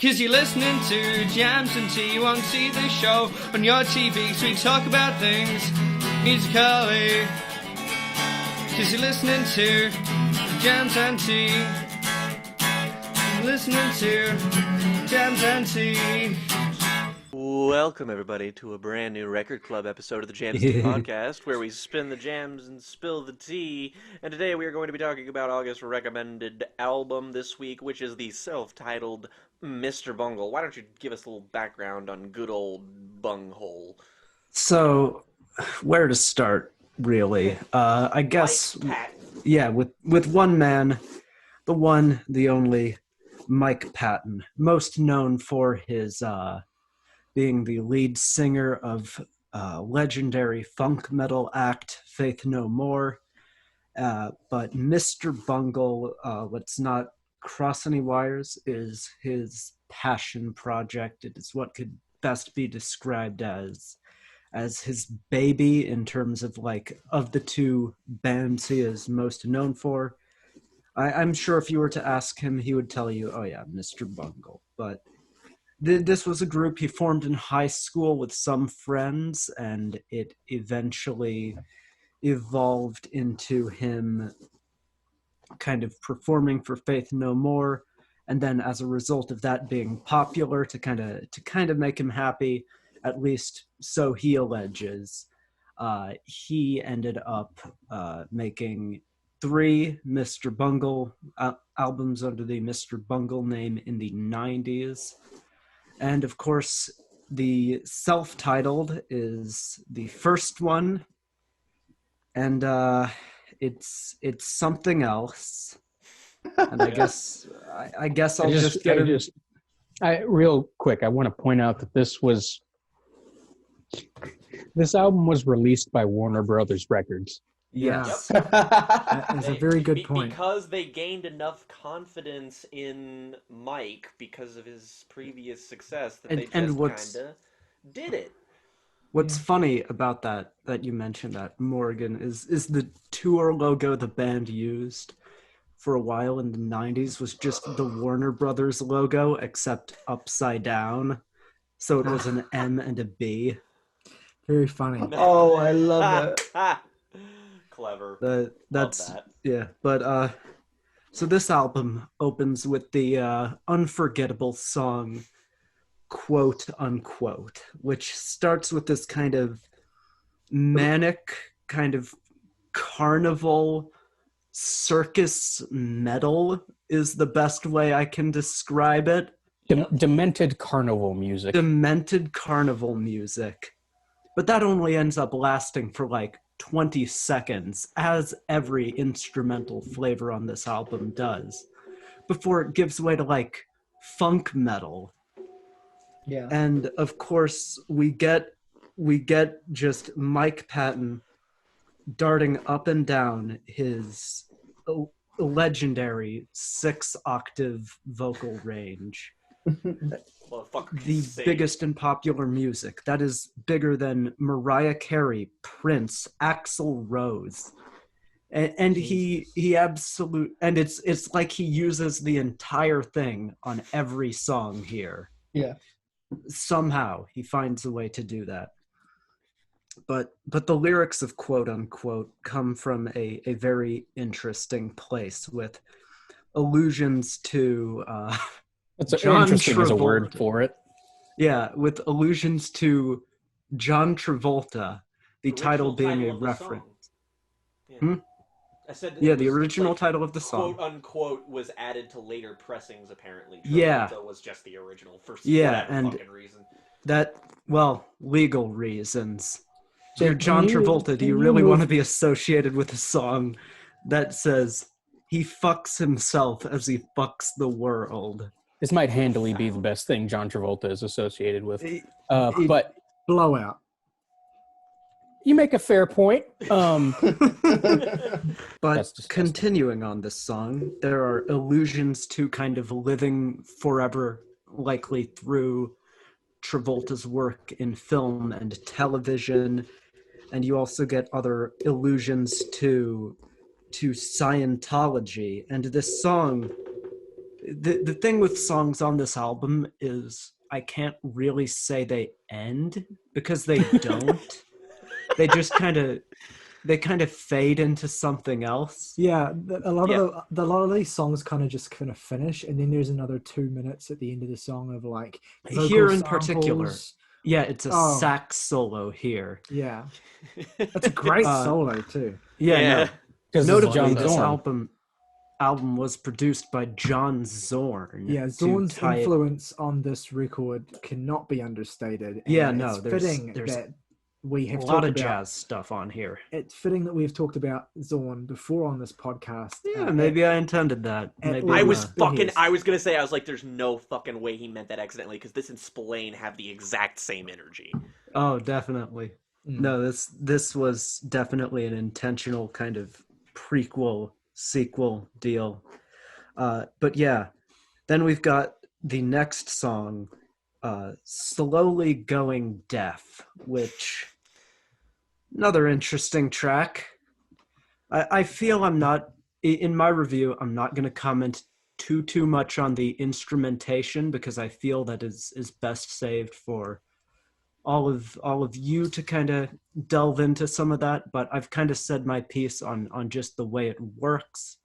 Cause you're listening to Jams and Tea. You won't see the show on your TV, so we talk about things musically. Cause you're listening to Jams and Tea. You're listening to Jams and Tea. Welcome, everybody, to a brand new Record Club episode of the Jams Tea Podcast, where we spin the jams and spill the tea. And today we are going to be talking about August's recommended album this week, which is the self-titled Mr. Bungle. Why don't you give us a little background on good old Bunghole? So, where to start, really? I guess, yeah, with one man, the one, the only, Mike Patton, most known for his being the lead singer of legendary funk metal act Faith No More. But Mr. Bungle, let's not cross any wires, is his passion project. It is what could best be described as his baby in terms of, like, of the two bands he is most known for. I'm sure if you were to ask him, he would tell you, oh yeah, Mr. Bungle. But this was a group he formed in high school with some friends, and it eventually evolved into him kind of performing for Faith No More, and then as a result of that being popular, to kind of make him happy, at least so he alleges, he ended up making 3 Mr. Bungle albums under the Mr. Bungle name in the 90s. And of course, the self-titled is the first one, and it's something else. And I guess I'll just get it. Real quick, I want to point out that this album was released by Warner Brothers Records. Yes. Yep. That's a very good point. Because they gained enough confidence in Mike because of his previous success that they just kind of did it. What's funny about that you mentioned that, Morgan, is the tour logo the band used for a while in the 90s was just the Warner Brothers logo, except upside down. So it was an M and a B. Very funny. Oh, I love it. Clever. That's that. Yeah, but so this album opens with the unforgettable song "Quote Unquote," which starts with this kind of manic, kind of carnival circus metal is the best way I can describe it. Demented carnival music. Demented carnival music. But that only ends up lasting for like 20 seconds, as every instrumental flavor on this album does, before it gives way to like funk metal. Yeah. And of course we get just Mike Patton darting up and down his legendary 6-octave vocal range. The biggest in popular music. That is bigger than Mariah Carey, Prince, Axl Rose. And he and it's like he uses the entire thing on every song here. Yeah. Somehow he finds a way to do that. But the lyrics of "Quote Unquote" come from a very interesting place, with allusions to John interesting Travolta. As a word for it. Yeah, with allusions to John Travolta, the title being a reference. Yeah. I said the original title of the song. "Quote Unquote" was added to later pressings, apparently. Yeah. Travolta was just the original for and fucking reason. Legal reasons. So John Travolta, do you really want to be associated with a song that says he fucks himself as he fucks the world? This might handily be the best thing John Travolta is associated with. But Blowout. you make a fair point. But continuing on this song, there are allusions to kind of living forever, likely through Travolta's work in film and television, and you also get other allusions to Scientology. And this song the thing with songs on this album is I can't really say they end because they don't. They just kind of fade into something else. Yeah, a lot Yeah. of a lot of these songs kind of finish, and then there's another 2 minutes at the end of the song of like vocal Here in particular, samples. yeah, it's a Oh. sax solo here. Yeah, that's a great solo too. Yeah, Yeah. no. Because Notably, John this Zorn. album was produced by John Zorn. Yeah, to Zorn's tie it- influence on this record cannot be understated. And Yeah, no, it's there's fitting a that we have lot talked of about. jazz stuff on here. It's fitting that we've talked about Zorn before on this podcast. Yeah, maybe I intended that. at Maybe all I I'm, was behest. I was gonna say, I was like, there's no fucking way he meant that accidentally, because this and Spillane have the exact same energy. Oh, definitely. Mm. No, this was definitely an intentional kind of prequel sequel deal. But yeah, then we've got the next song, Slowly Going Deaf, which another interesting track. I feel I'm not in my review, I'm not going to comment too much on the instrumentation because I feel that is best saved for all of you to kind of delve into some of that. But I've kind of said my piece on just the way it works,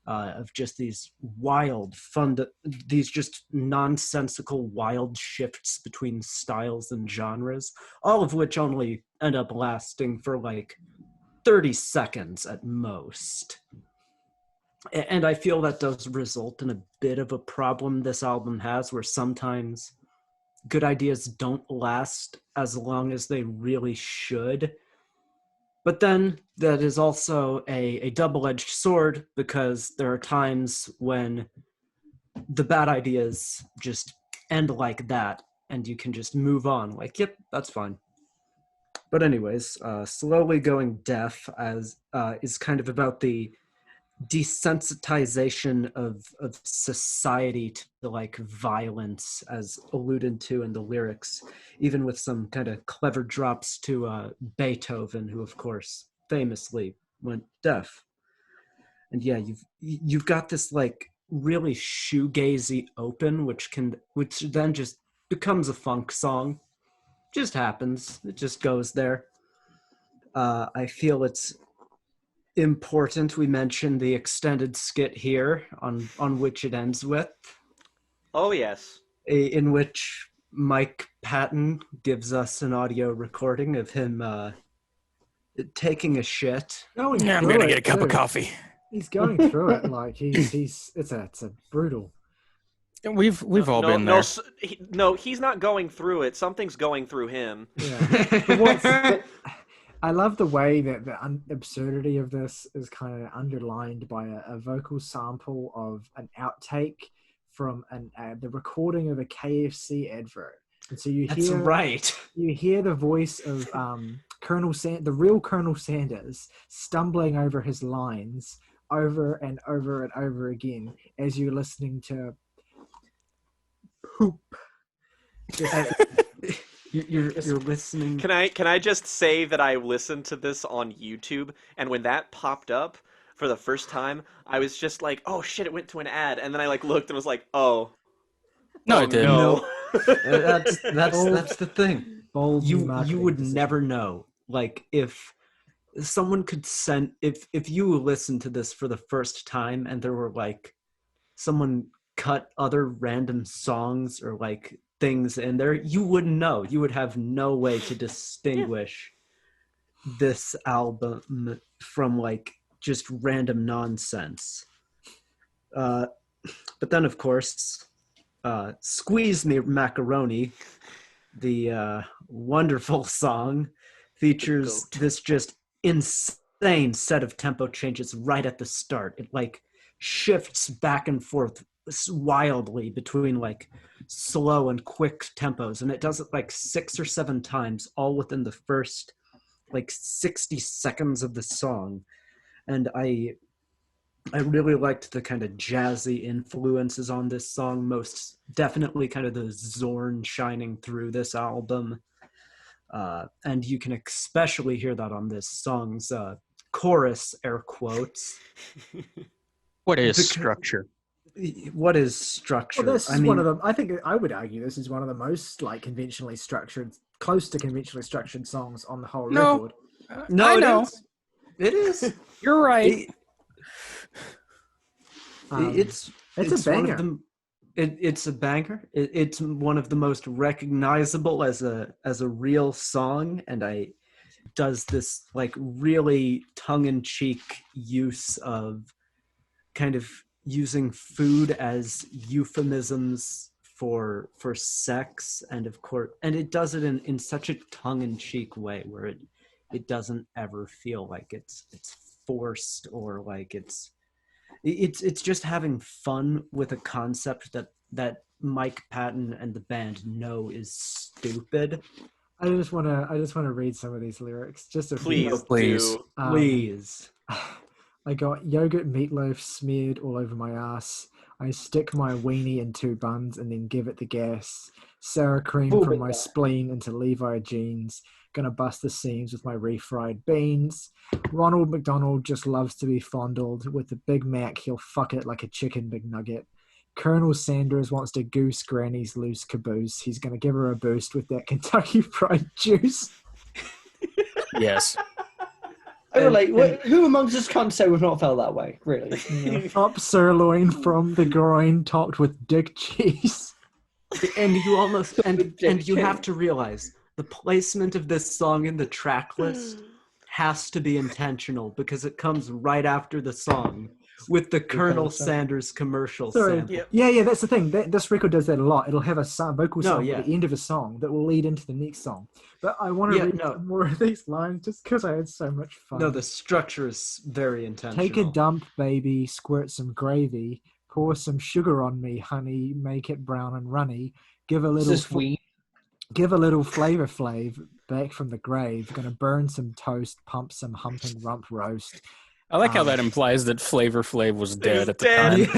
of just these wild these just nonsensical wild shifts between styles and genres, all of which only end up lasting for like 30 seconds at most. And I feel that does result in a bit of a problem this album has, where sometimes good ideas don't last as long as they really should. But then that is also a double-edged sword, because there are times when the bad ideas just end like that and you can just move on. Like, yep, that's fine. But anyways, Slowly Going Deaf is kind of about the desensitization of society to like violence, as alluded to in the lyrics, even with some kind of clever drops to Beethoven, who of course famously went deaf. And yeah, you've got this like really shoegazy open, which then just becomes a funk song. Just happens. It just goes there. I feel it's important we mention the extended skit here on which it ends with, Oh yes. in which Mike Patton gives us an audio recording of him taking a shit. Going Yeah, I'm through gonna it, get a cup of too. coffee. He's going through it like he's it's a brutal. We've all been No, there. he's not going through it. Something's going through him. Yeah. But I love the way that the absurdity of this is kind of underlined by a vocal sample of an outtake from the recording of a KFC advert. And so That's right. You hear the voice of the real Colonel Sanders, stumbling over his lines over and over and over again as you're listening to poop. You're listening. Can I just say that I listened to this on YouTube, and when that popped up for the first time, I was just like, oh shit, it went to an ad, and then I like looked and was like, oh. No, Oh, it didn't. no. That's the thing. Bold You marketing would decision. never know. Like, if someone could send, if you listened to this for the first time and there were like someone cut other random songs or like things in there, you wouldn't know. You would have no way to distinguish this album from like just random nonsense. But then, of course, Squeeze Me Macaroni, the wonderful song, features this just insane set of tempo changes right at the start. It like shifts back and forth wildly between like slow and quick tempos, and it does it like 6 or 7 times, all within the first like 60 seconds of the song. And I really liked the kind of jazzy influences on this song, most definitely kind of the Zorn shining through this album. And you can especially hear that on this song's chorus, air quotes. What is structure? what is structure? Well, this I is mean, one of the. I think I would argue this is one of the most like conventionally structured, close to conventionally structured songs on the whole No. record. no, I it know. is. It is. You're right. It's It's a one of banger. the. It's a banger. It's one of the most recognizable as a real song, and does this like really tongue-in-cheek use of kind of using food as euphemisms for sex, and of course, and it does it in such a tongue-in-cheek way where it doesn't ever feel like it's forced or like it's just having fun with a concept that Mike Patton and the band know is stupid. I just want to read some of these lyrics. Just a Please, few. Please. do. Please. I got yogurt meatloaf smeared all over my ass. I stick my weenie in 2 buns and then give it the gas. Sour cream from my spleen into Levi jeans. Gonna bust the seams with my refried beans. Ronald McDonald just loves to be fondled. With the Big Mac, he'll fuck it like a chicken McNugget. Colonel Sanders wants to goose Granny's loose caboose. He's gonna give her a boost with that Kentucky Fried Juice. Yes. I relate. Who amongst us can't say we've not felt that way? Really? Up sirloin from the groin, topped with dick cheese. And you almost and you have to realize the placement of this song in the track list has to be intentional because it comes right after the song with the Colonel Sanders commercial sample. Yep. Yeah, that's the thing. This record does that a lot. It'll have a vocal No, song yeah. at the end of a song that will lead into the next song. But I want to read some more of these lines just because I had so much fun. No, the structure is very intentional. Take a dump, baby, squirt some gravy, pour some sugar on me, honey, make it brown and runny, give a little give a little flavor flav back from the grave, gonna burn some toast, pump some humping rump roast. I like how that implies that Flavor Flav was dead at the dead.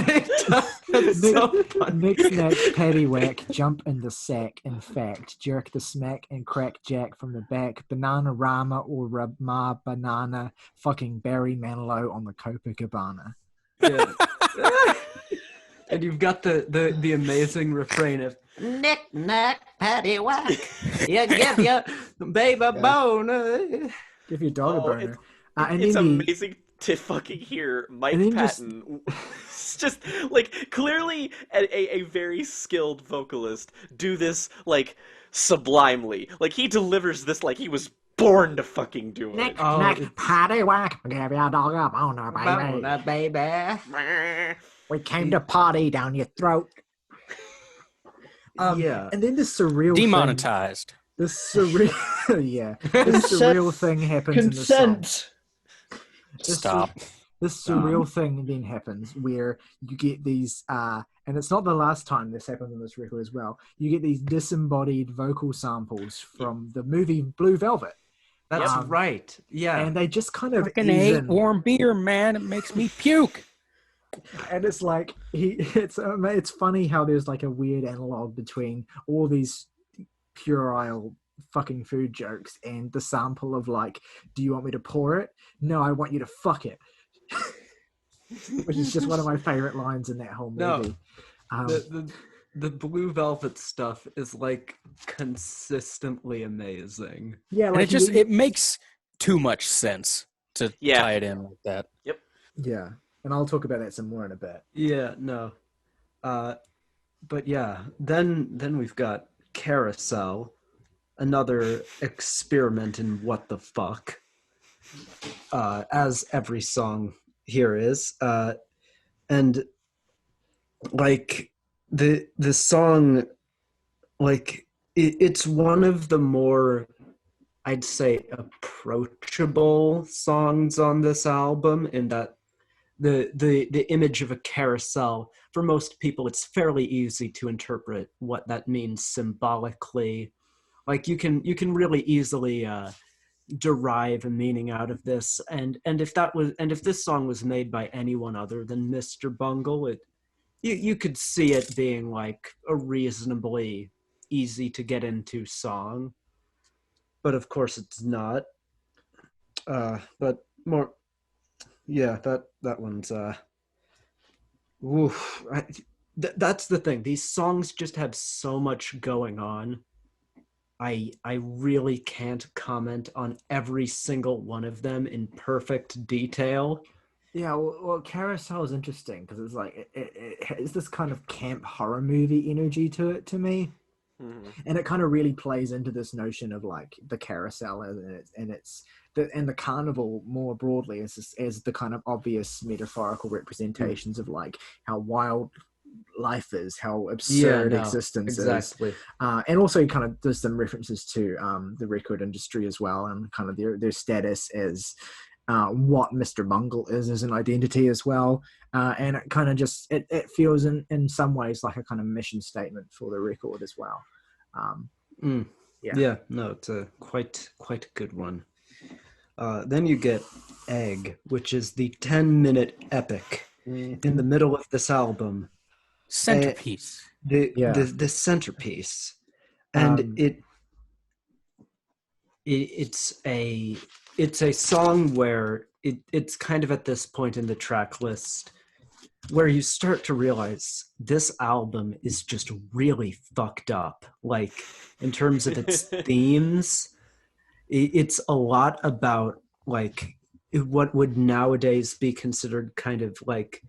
time. That's so funny. Nick snack, paddywhack, jump in the sack. In fact, jerk the smack and crack jack from the back. Banana Rama or Ma Banana, fucking Barry Manilow on the Copacabana. Yeah. And you've got the amazing refrain of Nick nack paddywhack, you give your baby bone. Give your dog a burner. And It's then amazing to fucking hear Mike and then Patton just like clearly a very skilled vocalist do this like sublimely. Like he delivers this like he was born to fucking do it. Nick nack paddywhack, give your dog a boner, baby. Baby. We came to party down your throat. Yeah. And then this surreal Demonetized. This surreal thing happens in the song. Consent. Stop. This surreal thing then happens where you get these, and it's not the last time this happens on this record as well. You get these disembodied vocal samples from the movie Blue Velvet. That's right. Yeah. And they just kind of Fucking hate warm beer, man. It makes me puke. And it's like it's funny how there's like a weird analog between all these puerile fucking food jokes and the sample of like, do you want me to pour it? No, I want you to fuck it. Which is just one of my favorite lines in that whole movie. The Blue Velvet stuff is like consistently amazing. Yeah, And like it makes too much sense to tie it in like that. Yep. Yeah. And I'll talk about that some more in a bit. Yeah, no. But yeah, then we've got Carousel, another experiment in what the fuck. As every song here is. And like the song, like it's one of the more, I'd say, approachable songs on this album, in that the image of a carousel, for most people it's fairly easy to interpret what that means symbolically. Like you can really easily derive a meaning out of this, and if this song was made by anyone other than Mr. Bungle, you could see it being like a reasonably easy to get into song, but of course it's not. But more, yeah, that one's Oof. That's the thing. These songs just have so much going on. I really can't comment on every single one of them in perfect detail. Yeah, well, Carousel is interesting because it's like it has this kind of camp horror movie energy to it to me, Mhm. and it kind of really plays into this notion of like the carousel and the carnival more broadly as the kind of obvious metaphorical representations of like how wild life is, how Yeah, absurd no, existence is, exactly. and also kind of does some references to the record industry as well, and kind of their status as what Mr. Bungle is as an identity as well. And it kind of just it feels in some ways like a kind of mission statement for the record as well. Um, Mm. yeah. Yeah, no, it's a quite a good one. Then you get Egg, which is the 10-minute epic in the middle of this album. Centerpiece. Yeah. The centerpiece, and Um, it's a song where it's kind of at this point in the track list where you start to realize this album is just really fucked up, like in terms of its themes. It's a lot about like what would nowadays be considered kind of like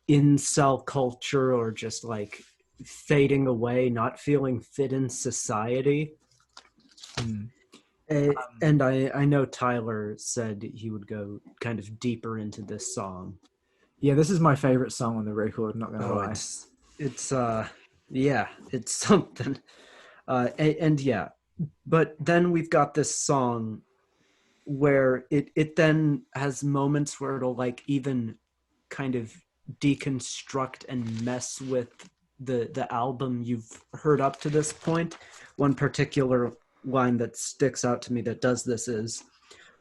incel culture, or just like fading away, not feeling fit in society. mm, And I know Tyler said he would go kind of deeper into this song. yeah, this is my favorite song on the record. Not gonna Oh, lie. it's yeah, it's something. And yeah, but then we've got this song where it then has moments where it'll like even kind of deconstruct and mess with the album you've heard up to this point. One particular line that sticks out to me that does this is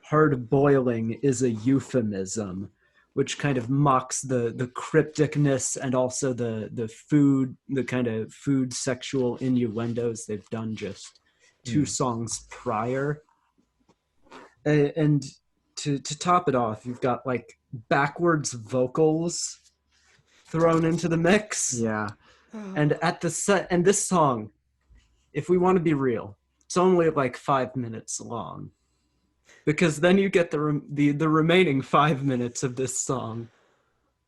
hard boiling is a euphemism, which kind of mocks the crypticness and also the food, the kind of food sexual innuendos they've done just two songs prior. And to top it off, you've got like backwards vocals thrown into the mix. Yeah. And at the set, and this song, if we want to be real, it's only like 5 minutes long, because then you get the remaining 5 minutes of this song,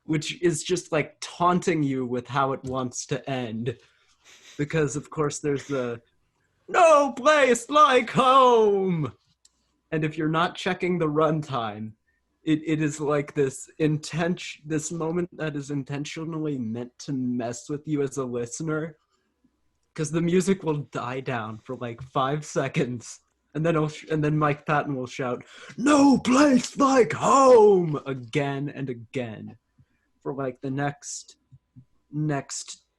which is just like taunting you with how it wants to end, because of course there's the no place like home, and if you're not checking the runtime, it is like this moment that is intentionally meant to mess with you as a listener, because the music will die down for like 5 seconds, and then Mike Patton will shout, "No place like home," again and again for like the next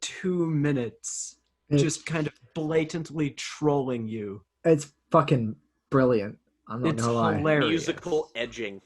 2 minutes, just kind of blatantly trolling you. It's fucking brilliant. I'm not It's gonna lie. hilarious. Musical edging.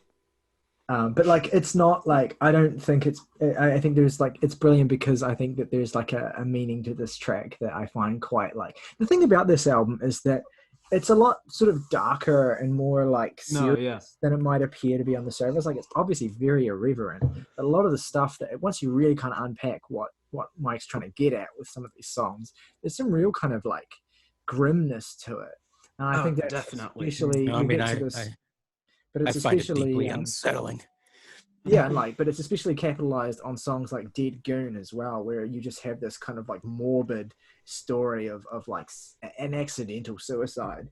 But like, it's not like, I don't think I think there's like, it's brilliant because I think that there's like a meaning to this track that I find quite like. The thing about this album is that it's a lot sort of darker and more like serious than it might appear to be on the surface. Like, it's obviously very irreverent, but a lot of the stuff that once you really kind of unpack what Mike's trying to get at with some of these songs, there's some real kind of like grimness to it. And I think that definitely. especially No, I we mean, get to this, but I it's find it especially deeply unsettling. yeah, and like, but it's especially capitalized on songs like Dead Goon as well, where you just have this kind of like morbid story of like an accidental suicide.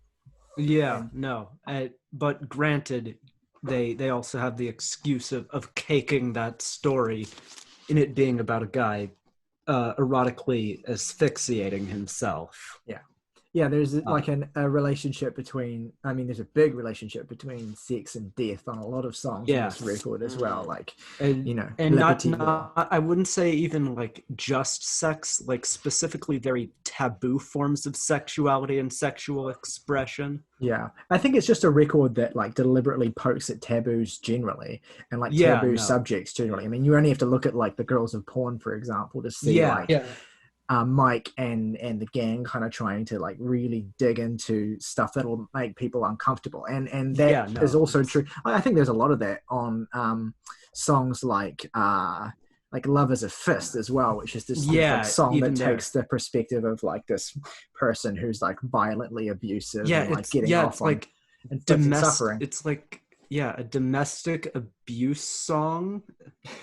Yeah, no. But granted, they also have the excuse of caking that story in it being about a guy erotically asphyxiating himself. Yeah, there's like a relationship between, I mean, there's a big relationship between sex and death on a lot of songs on this record as well. Like, And, you know, and not, Liberty I wouldn't say even like just sex, like specifically very taboo forms of sexuality and sexual expression. yeah, I think it's just a record that like deliberately pokes at taboos generally and like taboo subjects generally. I mean, you only have to look at like the Girls of Porn, for example, to see Mike and the gang kind of trying to like really dig into stuff that'll make people uncomfortable, and that is also true. I think there's a lot of that on songs like like Love Is a Fist as well, which is this Yeah, like song even that there. takes the perspective of like this person who's like violently abusive Yeah, and like it's getting off it's on like inflicting suffering. It's like a domestic abuse song,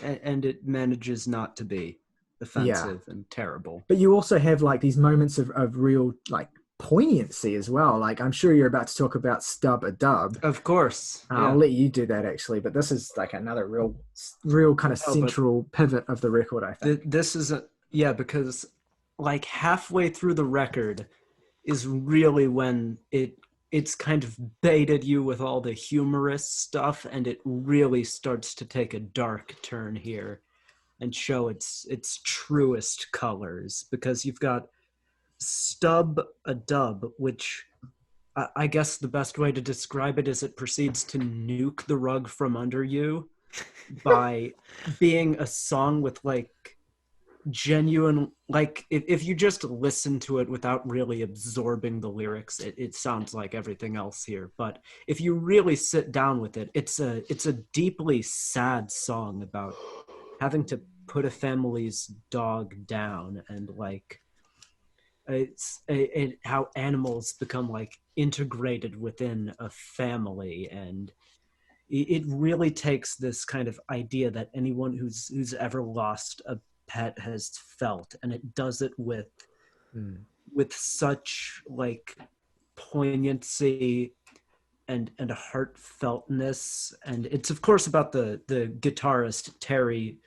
and it manages not to be offensive and terrible. But you also have like these moments of real like poignancy as well. Like I'm sure you're about to talk about Stub a Dub. Of course. I'll let you do that actually, but this is like another real kind of central pivot of the record, I think. This is because like halfway through the record is really when it's kind of baited you with all the humorous stuff, and it really starts to take a dark turn here and show its truest colors, because you've got Stub a Dub, which I guess the best way to describe it is it proceeds to nuke the rug from under you by being a song with like genuine, like if you just listen to it without really absorbing the lyrics, it sounds like everything else here. But if you really sit down with it, it's a deeply sad song about having to put a family's dog down, and like it's how animals become like integrated within a family. And it really takes this kind of idea that anyone who's ever lost a pet has felt, and it does it with such like poignancy and a heartfeltness. And it's of course about the guitarist Terry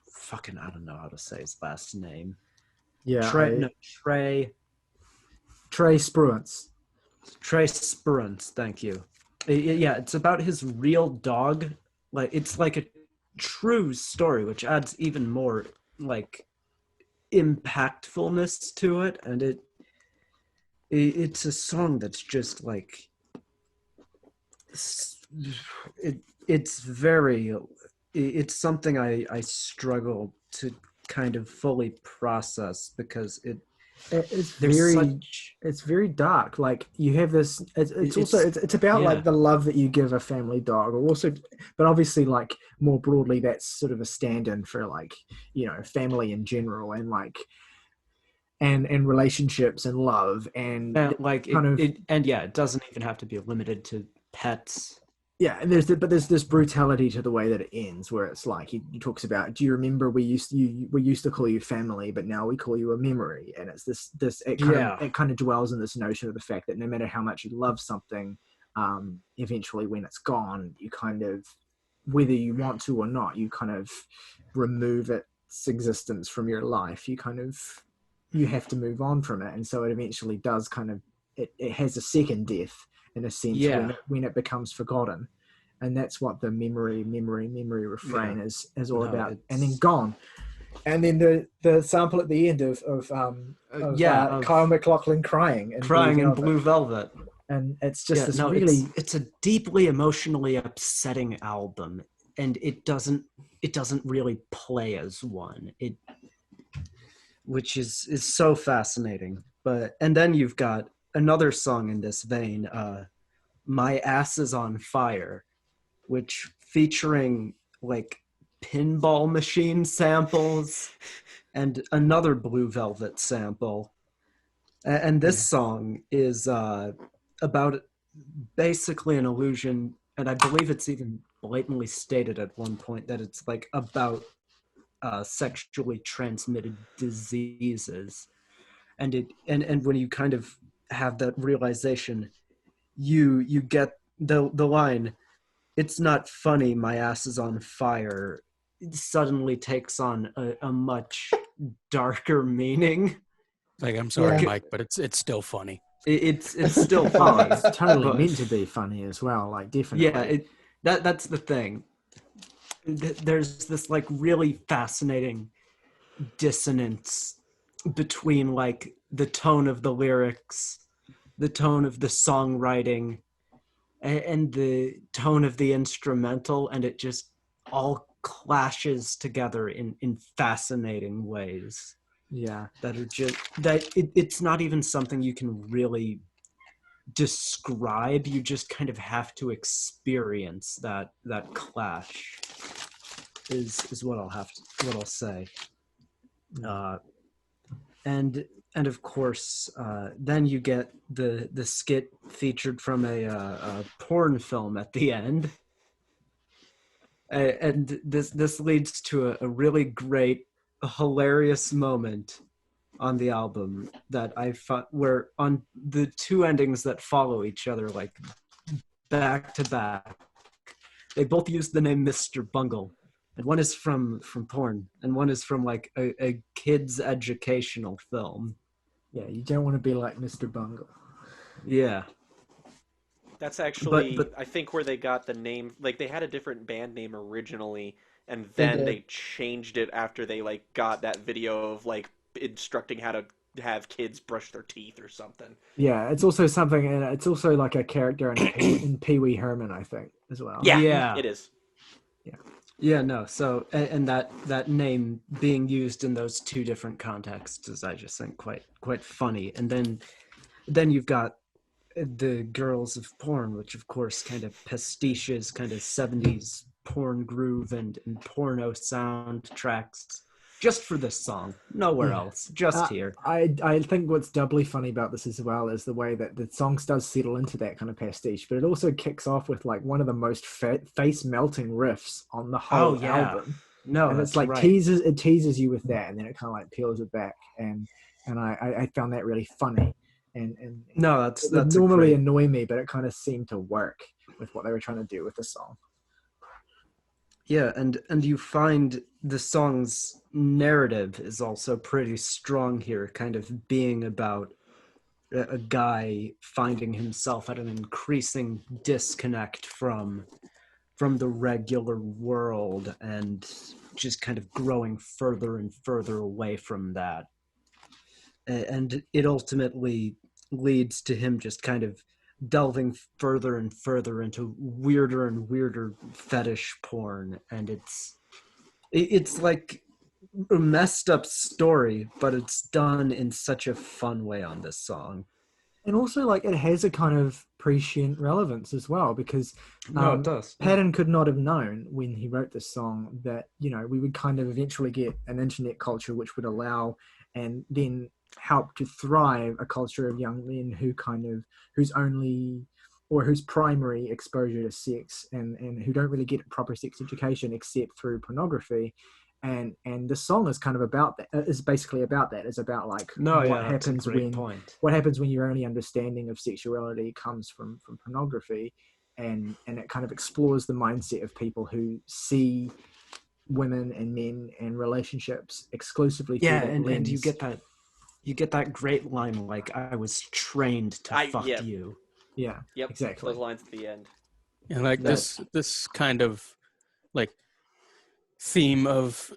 fucking, I don't know how to say his last name. Trey Spruance. Trey Spruance, thank you. Yeah, it's about his real dog. Like it's like a true story, which adds even more like impactfulness to it. And it's a song that's just like it's something I struggle to kind of fully process, because it's very dark. Like you have this, it's about like the love that you give a family dog, or also, but obviously like more broadly that's sort of a stand-in for like, you know, family in general, and like and relationships and love, and like it doesn't even have to be limited to pets. Yeah, and there's this brutality to the way that it ends, where it's like he talks about, do you remember we used to call you family, but now we call you a memory. And it's it kind of dwells in this notion of the fact that no matter how much you love something, eventually when it's gone, you kind of, whether you want to or not, you kind of remove its existence from your life. You have to move on from it, and so it eventually does kind of it has a second death, in a sense, when it becomes forgotten. And that's what the memory refrain is all about. And then gone. And then the sample at the end of Kyle MacLachlan crying in Blue Velvet. And it's just it's a deeply emotionally upsetting album, and it doesn't really play as one. Which is so fascinating. And then you've got another song in this vein, My Ass Is on Fire, which featuring like pinball machine samples and another Blue Velvet sample. And this song is about basically an illusion, and I believe it's even blatantly stated at one point that it's like about sexually transmitted diseases. And when you kind of have that realization, you get the line, "It's not funny, my ass is on fire," it suddenly takes on a much darker meaning. Like, I'm sorry, Mike, but it's still funny. It's still funny. It's totally meant to be funny as well, like definitely. Yeah, that's the thing. There's this like really fascinating dissonance between like the tone of the lyrics, the tone of the songwriting, and the tone of the instrumental, and it just all clashes together in fascinating ways. Yeah, that are just it's not even something you can really describe. You just kind of have to experience that clash. is what I'll say. And of course, then you get the skit featured from a porn film at the end, and this leads to a really great, hilarious moment on the album that I thought where on the two endings that follow each other, like back to back, they both use the name Mr. Bungle. And one is from porn, and one is from like a kid's educational film. Yeah, you don't want to be like Mr. Bungle. Yeah. That's actually, But I think, where they got the name. Like, they had a different band name originally, and then they changed it after they, like, got that video of, like, instructing how to have kids brush their teeth or something. Yeah, it's also something, and it's also like a character in Pee Wee Herman, I think, as well. Yeah. It is. Yeah, no. So, and that name being used in those two different contexts is, I just think, quite funny. And then you've got the Girls of Porn, which of course kind of pastiches kind of 70s porn groove and porno soundtracks just for this song, nowhere else, just here. I think what's doubly funny about this as well is the way that the songs does settle into that kind of pastiche, but it also kicks off with like one of the most face melting riffs on the whole album. No, and it's like right. it teases you with that, and then it kind of like peels it back, and I found that really funny. And no, that's normally annoy me, but it kind of seemed to work with what they were trying to do with the song. Yeah, and you find the song's narrative is also pretty strong here, kind of being about a guy finding himself at an increasing disconnect from the regular world and just kind of growing further and further away from that. And it ultimately leads to him just kind of delving further and further into weirder and weirder fetish porn, and it's like a messed up story, but it's done in such a fun way on this song. And also, like, it has a kind of prescient relevance as well, because it does. Patton could not have known when he wrote this song that, you know, we would kind of eventually get an internet culture which would allow and then help to thrive a culture of young men whose only or whose primary exposure to sex and who don't really get proper sex education except through pornography. And the song is kind of about that. Is basically about that. It's about like what happens when your only understanding of sexuality comes from pornography, and it kind of explores the mindset of people who see women and men and relationships exclusively through that lens. And you get that great line like, "I was trained to fuck you." Yeah, yep, exactly. Those lines at the end. And like this kind of like theme of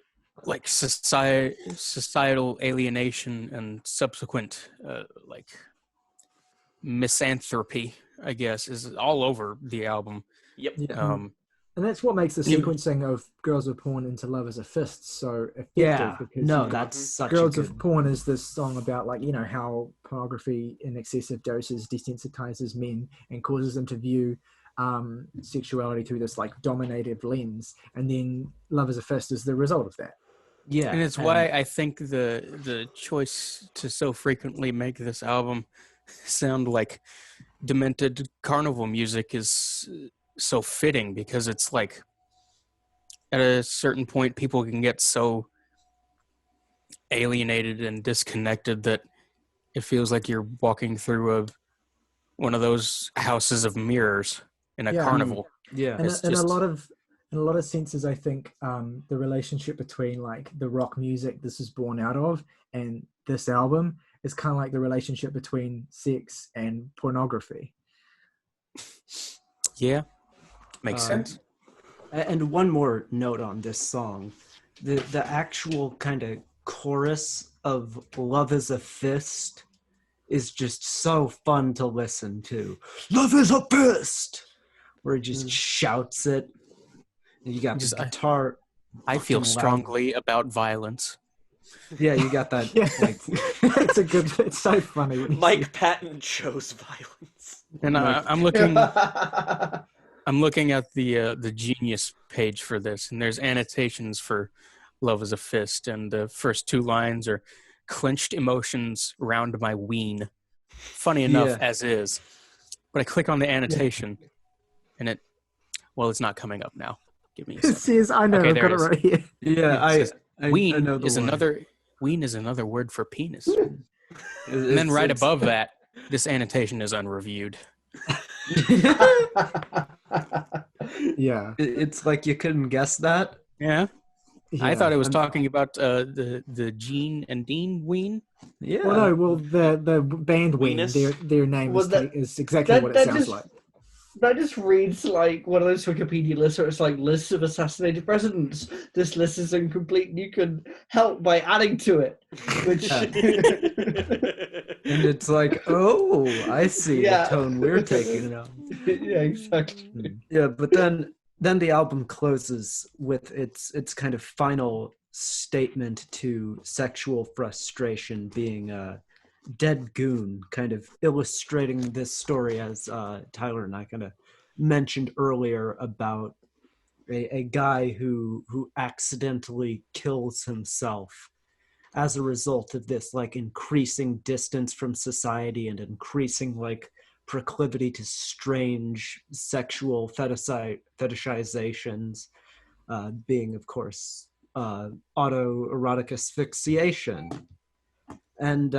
like societal alienation and subsequent like misanthropy, I guess, is all over the album. Yep. Yeah. And that's what makes the sequencing of Girls of Porn into Love is a Fist so effective. Because, that's such Girls of Porn is this song about, like, you know, how pornography in excessive doses desensitizes men and causes them to view sexuality through this, like, dominative lens. And then Love is a Fist is the result of that. Yeah. And it's why I think the choice to so frequently make this album sound like demented carnival music is so fitting, because it's like at a certain point people can get so alienated and disconnected that it feels like you're walking through one of those houses of mirrors in a carnival. In a lot of senses, I think the relationship between like the rock music this is born out of and this album is kind of like the relationship between sex and pornography. Yeah. Makes sense. And one more note on this song. The actual kind of chorus of Love is a Fist is just so fun to listen to. Love is a fist! Where he just shouts it. And you got the guitar. I feel strongly about violence. Yeah, you got that. It's so funny. Mike Patton chose violence. And I'm looking... I'm looking at the Genius page for this, and there's annotations for "Love Is a Fist," and the first two lines are "clenched emotions round my ween." Funny enough, Yeah. as is, but I click on the annotation, and it's not coming up now. Give me a It second. says, I know, Okay, I've there got it it is. right here. Yeah, It says, I "Ween know the is one. another word for penis." And then It's- right it's- above that, this annotation is unreviewed. Yeah. it's like you couldn't guess that. Yeah, Yeah. I thought it was I'm- talking about the Gene and Dean Ween. Yeah. Well, no, well, the band Ween, Weenus? their name Was that- is exactly what it that sounds just- like. That just reads like one of those Wikipedia lists where it's like lists of assassinated presidents. This list is incomplete and you can help by adding to it. Which And it's like, oh, I see Yeah. the tone we're taking now. yeah, exactly. Yeah, but then the album closes with its kind of final statement to sexual frustration being a dead goon, kind of illustrating this story as Tyler and I kind of mentioned earlier about a guy who accidentally kills himself as a result of this like increasing distance from society and increasing like proclivity to strange sexual fetishizations, being of course autoerotic asphyxiation. And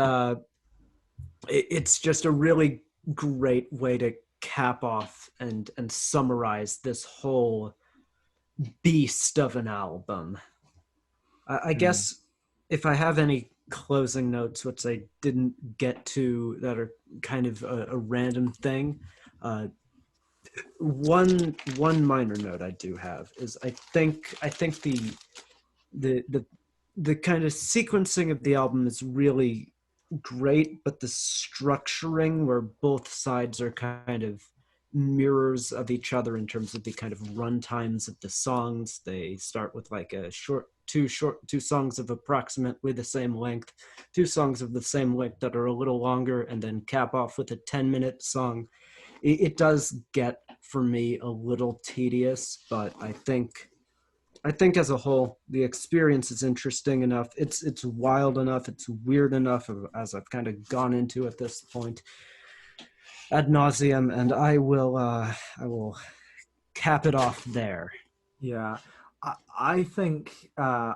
it's just a really great way to cap off and summarize this whole beast of an album. I guess if I have any closing notes, which I didn't get to, that are kind of a random thing, one minor note I do have is I think the kind of sequencing of the album is really great, but the structuring where both sides are kind of mirrors of each other in terms of the kind of run times of the songs. They start with like two songs of approximately the same length, two songs of the same length that are a little longer, and then cap off with a 10-minute song. It does get for me a little tedious, but I think as a whole the experience is interesting enough. It's wild enough, it's weird enough, as I've kind of gone into at this point ad nauseum, and I will cap it off there. Yeah, I think I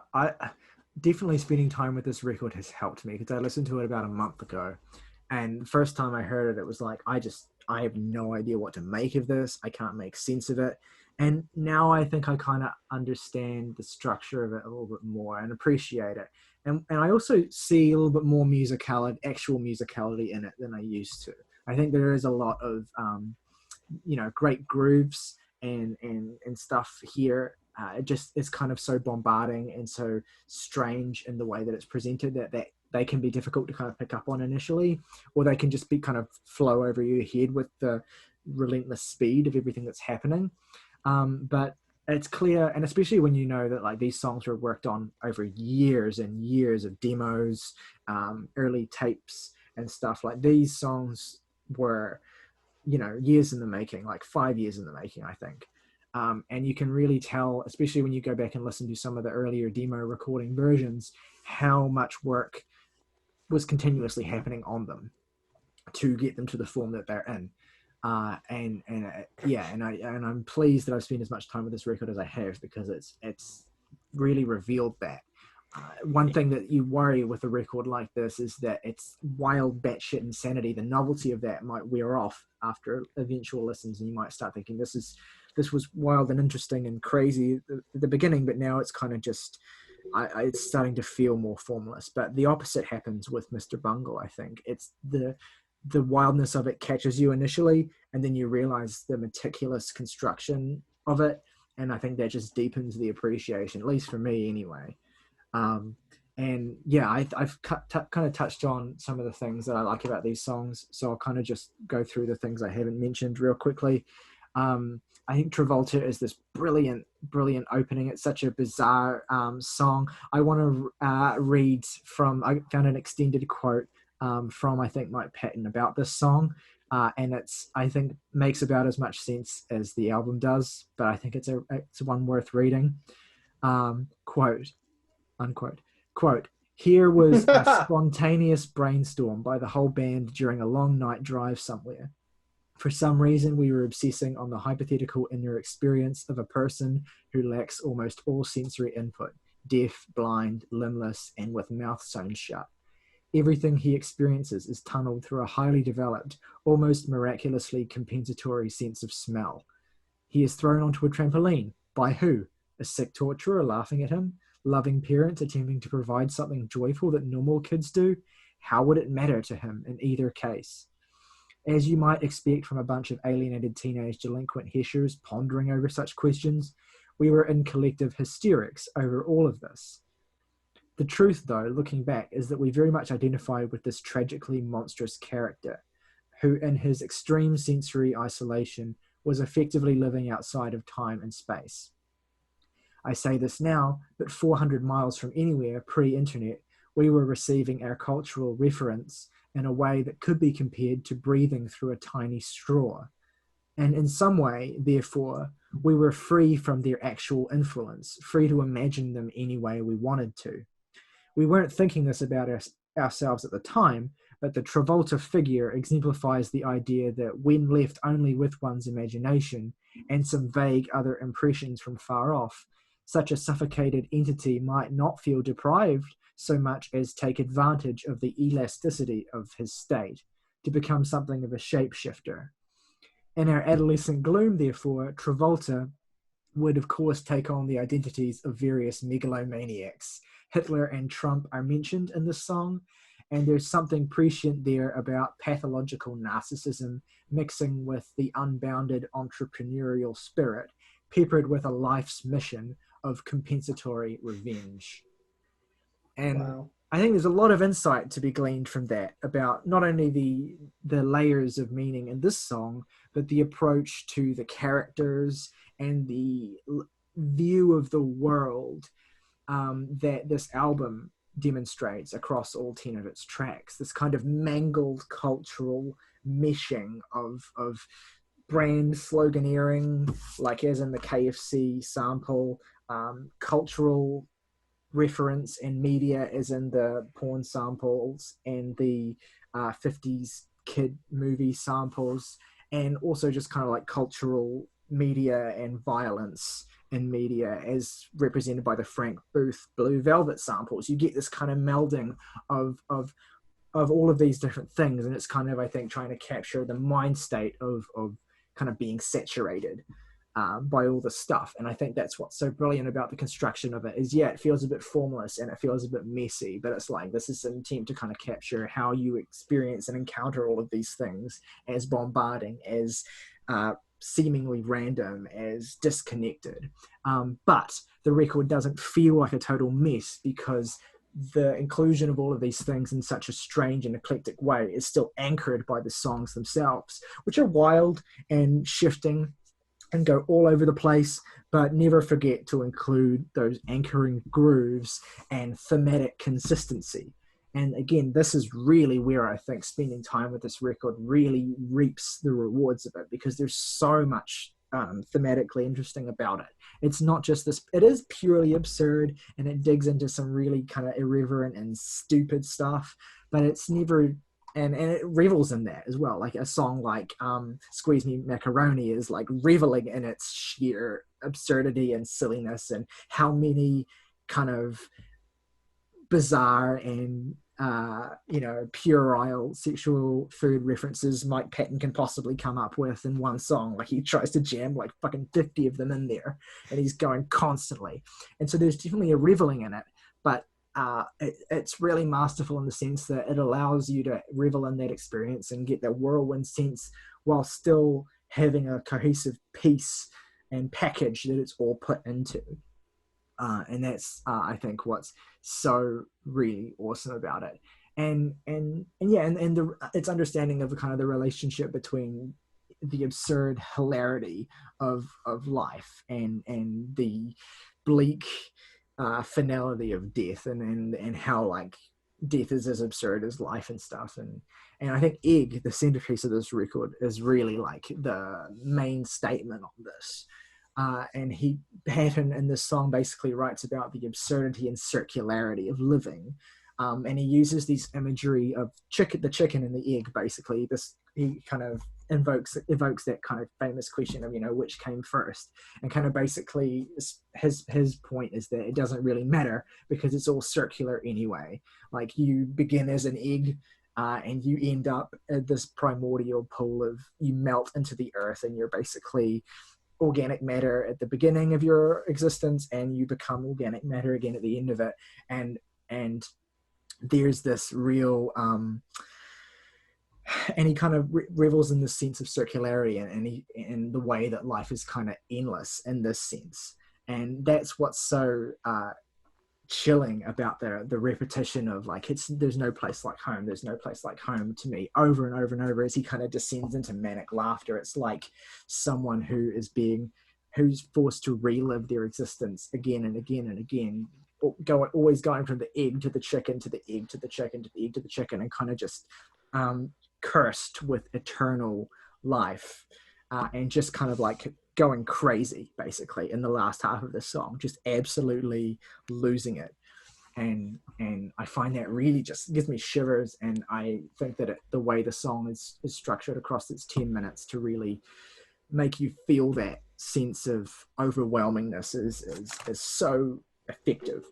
definitely spending time with this record has helped me because I listened to it about a month ago, and the first time I heard it, it was like I have no idea what to make of this. I can't make sense of it, and now I think I kind of understand the structure of it a little bit more and appreciate it, and I also see a little bit more actual musicality in it than I used to. I think there is a lot of great grooves and stuff here. It's kind of so bombarding and so strange in the way that it's presented that they can be difficult to kind of pick up on initially, or they can just be kind of flow over your head with the relentless speed of everything that's happening. But it's clear, and especially when you know that like these songs were worked on over years and years of demos, early tapes and stuff. Like these songs were years in the making, like 5 years in the making, I think. And you can really tell, especially when you go back and listen to some of the earlier demo recording versions, how much work was continuously happening on them to get them to the form that they're in. And I'm pleased that I've spent as much time with this record as I have, because it's really revealed that. One thing that you worry with a record like this is that it's wild batshit insanity. The novelty of that might wear off after eventual listens, and you might start thinking this was wild and interesting and crazy at the beginning, but now it's kind of just it's starting to feel more formless. But the opposite happens with Mr. Bungle. I think it's the wildness of it catches you initially, and then you realize the meticulous construction of it, and I think that just deepens the appreciation, at least for me anyway. And yeah, I've kind of touched on some of the things that I like about these songs, so I'll kind of just go through the things I haven't mentioned real quickly. I think Travolta is this brilliant opening. It's such a bizarre song. I want to read from, I found an extended quote from, I think, Mike Patton about this song. And I think, makes about as much sense as the album does, but I think it's one worth reading. Quote, unquote, quote, "Here was a spontaneous brainstorm by the whole band during a long night drive somewhere. For some reason, we were obsessing on the hypothetical inner experience of a person who lacks almost all sensory input, deaf, blind, limbless, and with mouth sewn shut. Everything he experiences is tunneled through a highly developed, almost miraculously compensatory sense of smell. He is thrown onto a trampoline. By who? A sick torturer laughing at him? Loving parents attempting to provide something joyful that normal kids do? How would it matter to him in either case? As you might expect from a bunch of alienated teenage delinquent heshers pondering over such questions, we were in collective hysterics over all of this. The truth, though, looking back, is that we very much identified with this tragically monstrous character, who in his extreme sensory isolation was effectively living outside of time and space. I say this now, but 400 miles from anywhere pre-internet, we were receiving our cultural reference in a way that could be compared to breathing through a tiny straw. And in some way, therefore, we were free from their actual influence, free to imagine them any way we wanted to. We weren't thinking this about ourselves at the time, but the Travolta figure exemplifies the idea that when left only with one's imagination and some vague other impressions from far off, such a suffocated entity might not feel deprived so much as take advantage of the elasticity of his state to become something of a shapeshifter. In our adolescent gloom, therefore, Travolta would of course take on the identities of various megalomaniacs. Hitler and Trump are mentioned in this song, and there's something prescient there about pathological narcissism mixing with the unbounded entrepreneurial spirit, peppered with a life's mission of compensatory revenge. And Wow. I think there's a lot of insight to be gleaned from that about not only the layers of meaning in this song, but the approach to the characters and the view of the world that this album demonstrates across all 10 of its tracks. This kind of mangled cultural meshing of brand sloganeering, like as in the KFC sample, cultural reference and media as in the porn samples and the 50s kid movie samples, and also just kind of like cultural media and violence in media as represented by the Frank Booth Blue Velvet samples. You get this kind of melding of all of these different things, and it's kind of, I think, trying to capture the mind state of kind of being saturated by all the stuff. And I think that's what's so brilliant about the construction of it is, yeah, it feels a bit formless and it feels a bit messy, but it's like this is an attempt to kind of capture how you experience and encounter all of these things as bombarding, as seemingly random, as disconnected. But the record doesn't feel like a total mess because the inclusion of all of these things in such a strange and eclectic way is still anchored by the songs themselves, which are wild and shifting and go all over the place, but never forget to include those anchoring grooves and thematic consistency. And again, this is really where I think spending time with this record really reaps the rewards of it, because there's so much thematically interesting about it. It's not just this, it is purely absurd and it digs into some really kind of irreverent and stupid stuff, but it's never, and it revels in that as well. Like a song like Squeeze Me Macaroni is like reveling in its sheer absurdity and silliness, and how many kind of bizarre and puerile sexual food references Mike Patton can possibly come up with in one song. Like he tries to jam like fucking 50 of them in there, and he's going constantly. And so there's definitely a reveling in it, but it's really masterful in the sense that it allows you to revel in that experience and get that whirlwind sense while still having a cohesive piece and package that it's all put into. And that's I think what's so really awesome about it, and its understanding of kind of the relationship between the absurd hilarity of life and the bleak finality of death, and how like death is as absurd as life and stuff. And I think Egg, the centerpiece of this record, is really like the main statement on this. And Patton in this song basically writes about the absurdity and circularity of living. And he uses these imagery of the chicken and the egg, basically. He kind of evokes that kind of famous question of, which came first, and kind of basically his point is that it doesn't really matter because it's all circular anyway. Like, you begin as an egg, and you end up at this primordial pool of, you melt into the earth, and you're basically organic matter at the beginning of your existence, and you become organic matter again at the end of it. And there's this real and he kind of revels in the sense of circularity, and in the way that life is kind of endless in this sense. And that's what's so chilling about the repetition of, like, there's no place like home, there's no place like home, to me, over and over and over, as he kind of descends into manic laughter. It's like someone who's forced to relive their existence again and again and again, always going from the egg to the chicken to the egg to the chicken to the egg to the chicken, and kind of just cursed with eternal life, and just kind of like going crazy basically in the last half of the song, just absolutely losing it. And I find that really just gives me shivers, and I think that the way the song is structured across its 10 minutes to really make you feel that sense of overwhelmingness is so effective.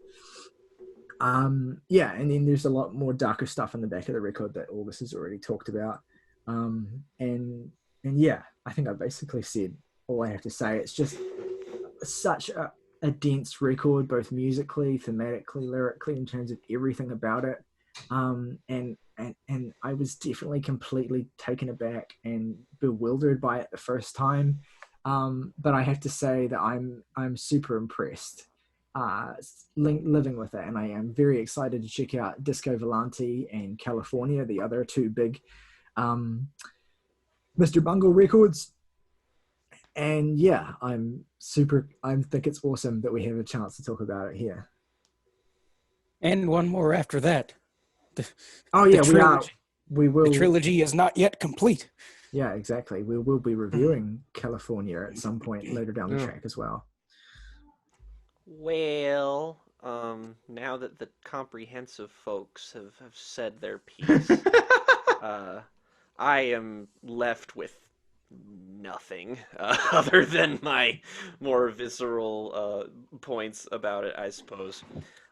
Yeah, and then there's a lot more darker stuff in the back of the record that August has already talked about. And yeah, I think I basically said all I have to say. It's just such a dense record, both musically, thematically, lyrically, in terms of everything about it. And I was definitely completely taken aback and bewildered by it the first time. But I have to say that I'm super impressed living with it, and I am very excited to check out Disco Volante and California, the other two big Mr. Bungle records. And yeah, I think it's awesome that we have a chance to talk about it here. And one more after that. We will. The trilogy is not yet complete. Yeah, exactly. We will be reviewing California at some point later down the track as well. Well, now that the comprehensive folks have said their piece, I am left with nothing other than my more visceral points about it, I suppose.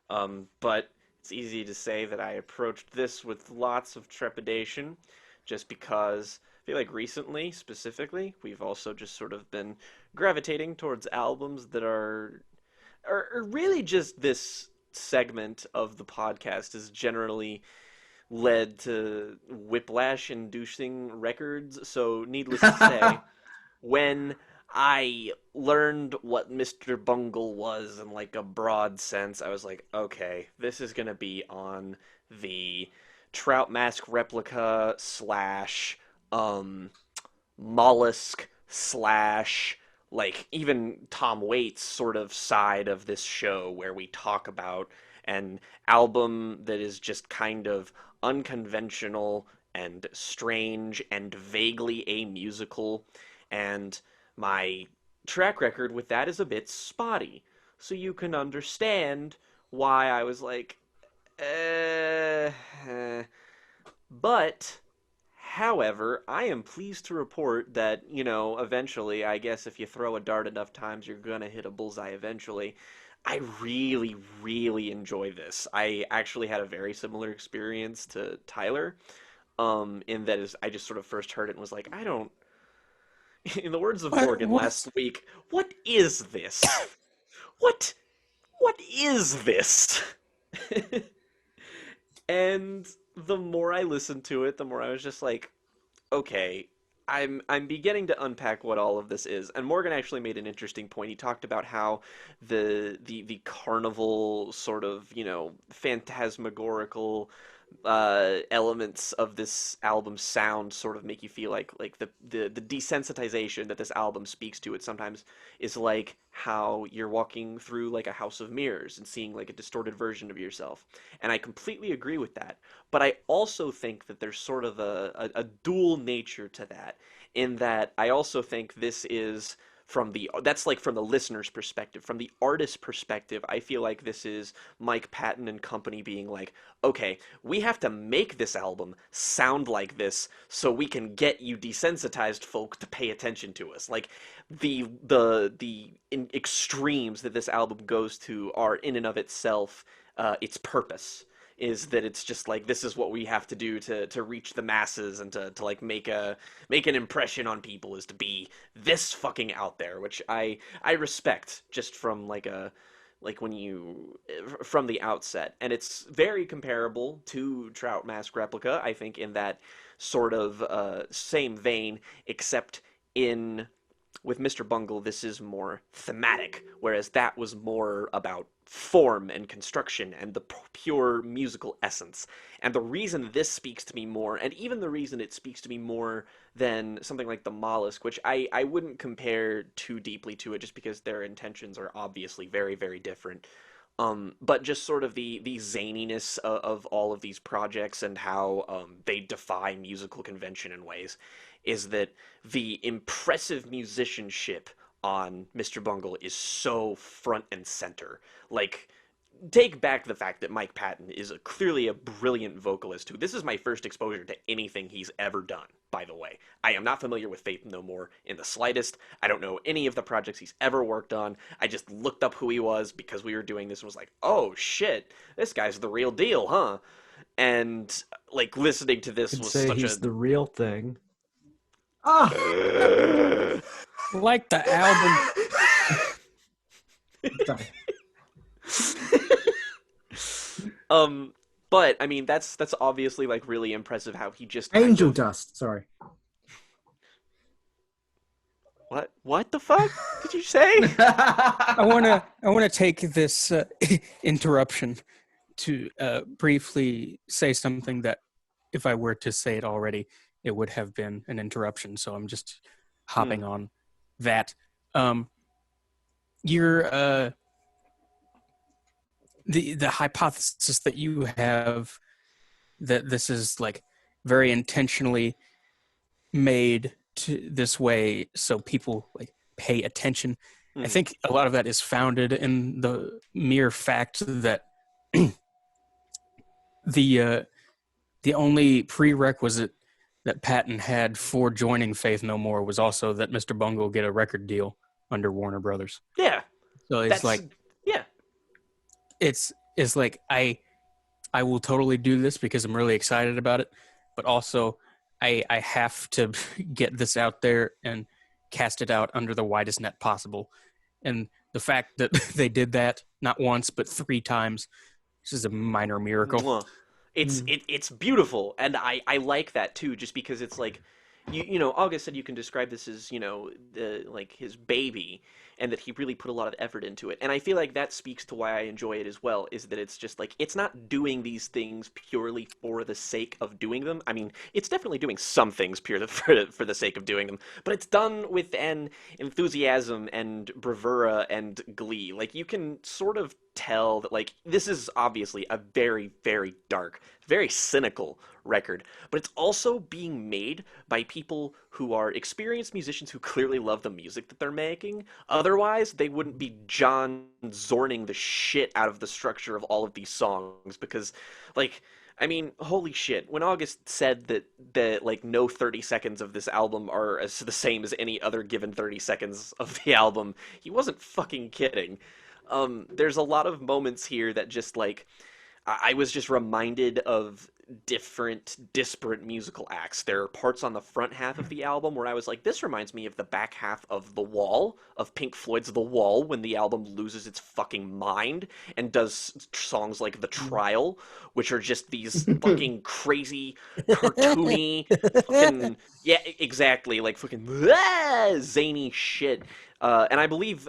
But it's easy to say that I approached this with lots of trepidation, just because I feel like recently, specifically, we've also just sort of been gravitating towards albums that are really just this segment of the podcast is generally led to whiplash-inducing records. So, needless to say, when I learned what Mr. Bungle was in like a broad sense, I was like, okay, this is gonna be on the Trout Mask replica / mollusk / like even Tom Waits sort of side of this show, where we talk about an album that is just kind of unconventional and strange and vaguely amusical, and my track record with that is a bit spotty. So you can understand why I was like, But, however, I am pleased to report that, eventually, I guess if you throw a dart enough times, you're gonna hit a bullseye eventually. I really, really enjoy this. I actually had a very similar experience to Tyler, in that is I just sort of first heard it and was like, in the words of Morgan last week, what is this? What is this? And the more I listened to it, the more I was just like, okay, I'm beginning to unpack what all of this is. And Morgan actually made an interesting point. He talked about how the carnival sort of, phantasmagorical elements of this album sound sort of make you feel like the desensitization that this album speaks to. It sometimes is like how you're walking through like a house of mirrors and seeing like a distorted version of yourself. And I completely agree with that. But I also think that there's sort of a dual nature to that, in that I also think this is that's like from the listener's perspective. From the artist's perspective, I feel like this is Mike Patton and company being like, okay, we have to make this album sound like this so we can get you desensitized folk to pay attention to us. Like the extremes that this album goes to are in and of itself its purpose is that it's just like, this is what we have to do to reach the masses and to like make an impression on people, is to be this fucking out there, which I respect just from from the outset. And it's very comparable to Trout Mask Replica, I think, in that sort of same vein, except with Mr. Bungle, this is more thematic, whereas that was more about form and construction and the pure musical essence. And the reason this speaks to me more, and even the reason it speaks to me more than something like The Mollusk, which I wouldn't compare too deeply to it just because their intentions are obviously very, very different. But just sort of the zaniness of all of these projects and how they defy musical convention in ways, is that the impressive musicianship on Mr. Bungle is so front and center. Like, take back the fact that Mike Patton is clearly a brilliant vocalist who, this is my first exposure to anything he's ever done, by the way. I am not familiar with Faith No More in the slightest. I don't know any of the projects he's ever worked on. I just looked up who he was because we were doing this and was like, oh shit, this guy's the real deal, huh? And like listening to this was say such he's the real thing. Oh, Like the album. sorry. But I mean, that's obviously like really impressive how he just Angel dust. Sorry. What the fuck did you say? I wanna take this interruption to briefly say something that, if I were to say it already, it would have been an interruption. So I'm just hopping on that. Your the hypothesis that you have that this is like very intentionally made to this way so people like pay attention. I think a lot of that is founded in the mere fact that the only prerequisite that Patton had for joining Faith No More was also that Mr. Bungle get a record deal under Warner Brothers. Yeah. So it's it's like I will totally do this because I'm really excited about it, but also I have to get this out there and cast it out under the widest net possible. And the fact that they did that not once but 3 times, this is a minor miracle. It's beautiful, and I like that too, just because it's like, you know, August said you can describe this as, you know, like his baby, and that he really put a lot of effort into it. And I feel like that speaks to why I enjoy it as well, is that it's just like, it's not doing these things purely for the sake of doing them. I mean, it's definitely doing some things purely for the sake of doing them, but it's done with an enthusiasm and bravura and glee. Like, you can sort of tell that, like, this is obviously a very, very dark, very cynical record, but it's also being made by people who are experienced musicians who clearly love the music that they're making. Otherwise, they wouldn't be John Zorning the shit out of the structure of all of these songs, because, like, I mean, holy shit. When August said that like no 30 seconds of this album are the same as any other given 30 seconds of the album, he wasn't fucking kidding. There's a lot of moments here that just like, I was just reminded of different disparate musical acts. There are parts on the front half of the album where I was like, this reminds me of the back half of The Wall, of Pink Floyd's The Wall, when the album loses its fucking mind and does songs like The Trial, which are just these fucking crazy, cartoony, fucking, yeah, exactly, like fucking zany shit. And I believe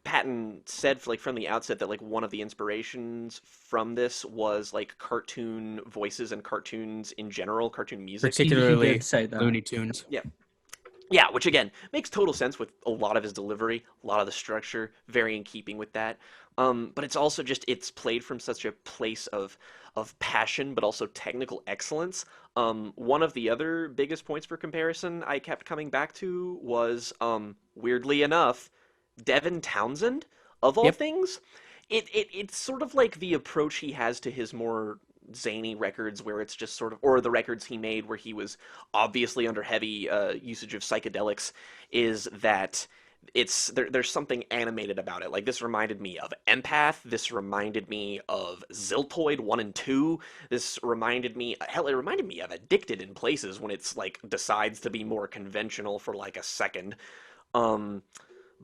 Patton said from the outset that like one of the inspirations from this was like cartoon voices and cartoons in general, cartoon music. He Particularly did say that. Looney Tunes. Yeah. Yeah, which again makes total sense with a lot of his delivery, a lot of the structure, very in keeping with that. But it's also just it's played from such a place of passion, but also technical excellence. One of the other biggest points for comparison I kept coming back to was weirdly enough, Devin Townsend of all Yep. things. It's sort of like the approach he has to his more zany records where it's just sort of, or the records he made where he was obviously under heavy usage of psychedelics, is that there's something animated about it. Like this reminded me of Empath, this reminded me of Ziltoid 1 and 2, this reminded me, hell, it reminded me of Addicted in places when it's like decides to be more conventional for like a second. um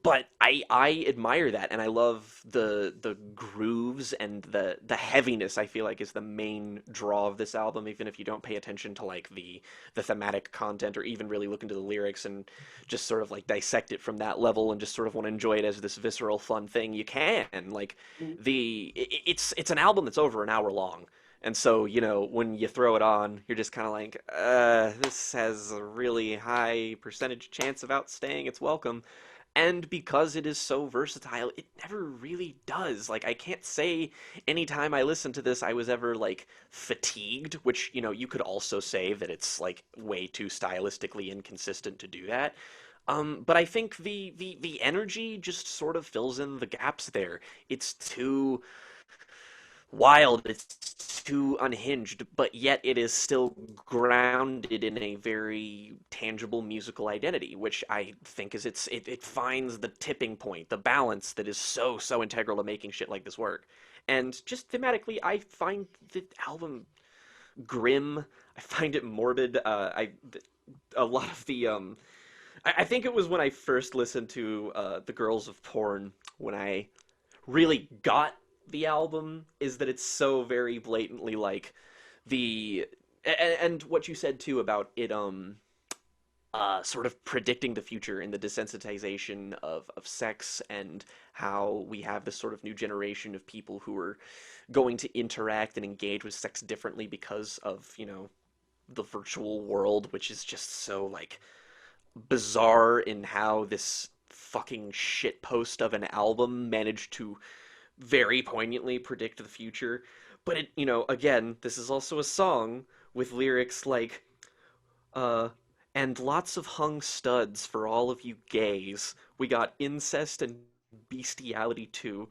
but I admire that, and I love the grooves and the heaviness. I feel like is the main draw of this album, even if you don't pay attention to like the thematic content or even really look into the lyrics and just sort of like dissect it from that level and just sort of want to enjoy it as this visceral fun thing. You can like it's an album that's over an hour long. And so, you know, when you throw it on, you're just kind of like, this has a really high percentage chance of outstaying its welcome. And because it is so versatile, it never really does. Like, I can't say anytime I listened to this I was ever, like, fatigued, which, you know, you could also say that it's, like, way too stylistically inconsistent to do that. But I think the energy just sort of fills in the gaps there. It's too wild, it's too unhinged, but yet it is still grounded in a very tangible musical identity, which I think is it finds the tipping point, the balance that is so integral to making shit like this work. And just thematically, I find the album grim. I find it morbid. A lot of the I think it was when I first listened to the Girls of Porn when I really got the album, is that it's so very blatantly like and what you said too about it sort of predicting the future and the desensitization of sex, and how we have this sort of new generation of people who are going to interact and engage with sex differently because of, you know, the virtual world, which is just so like bizarre in how this fucking shitpost of an album managed to very poignantly predict the future. But it, you know, again, this is also a song with lyrics like, and lots of hung studs for all of you gays. We got incest and bestiality too.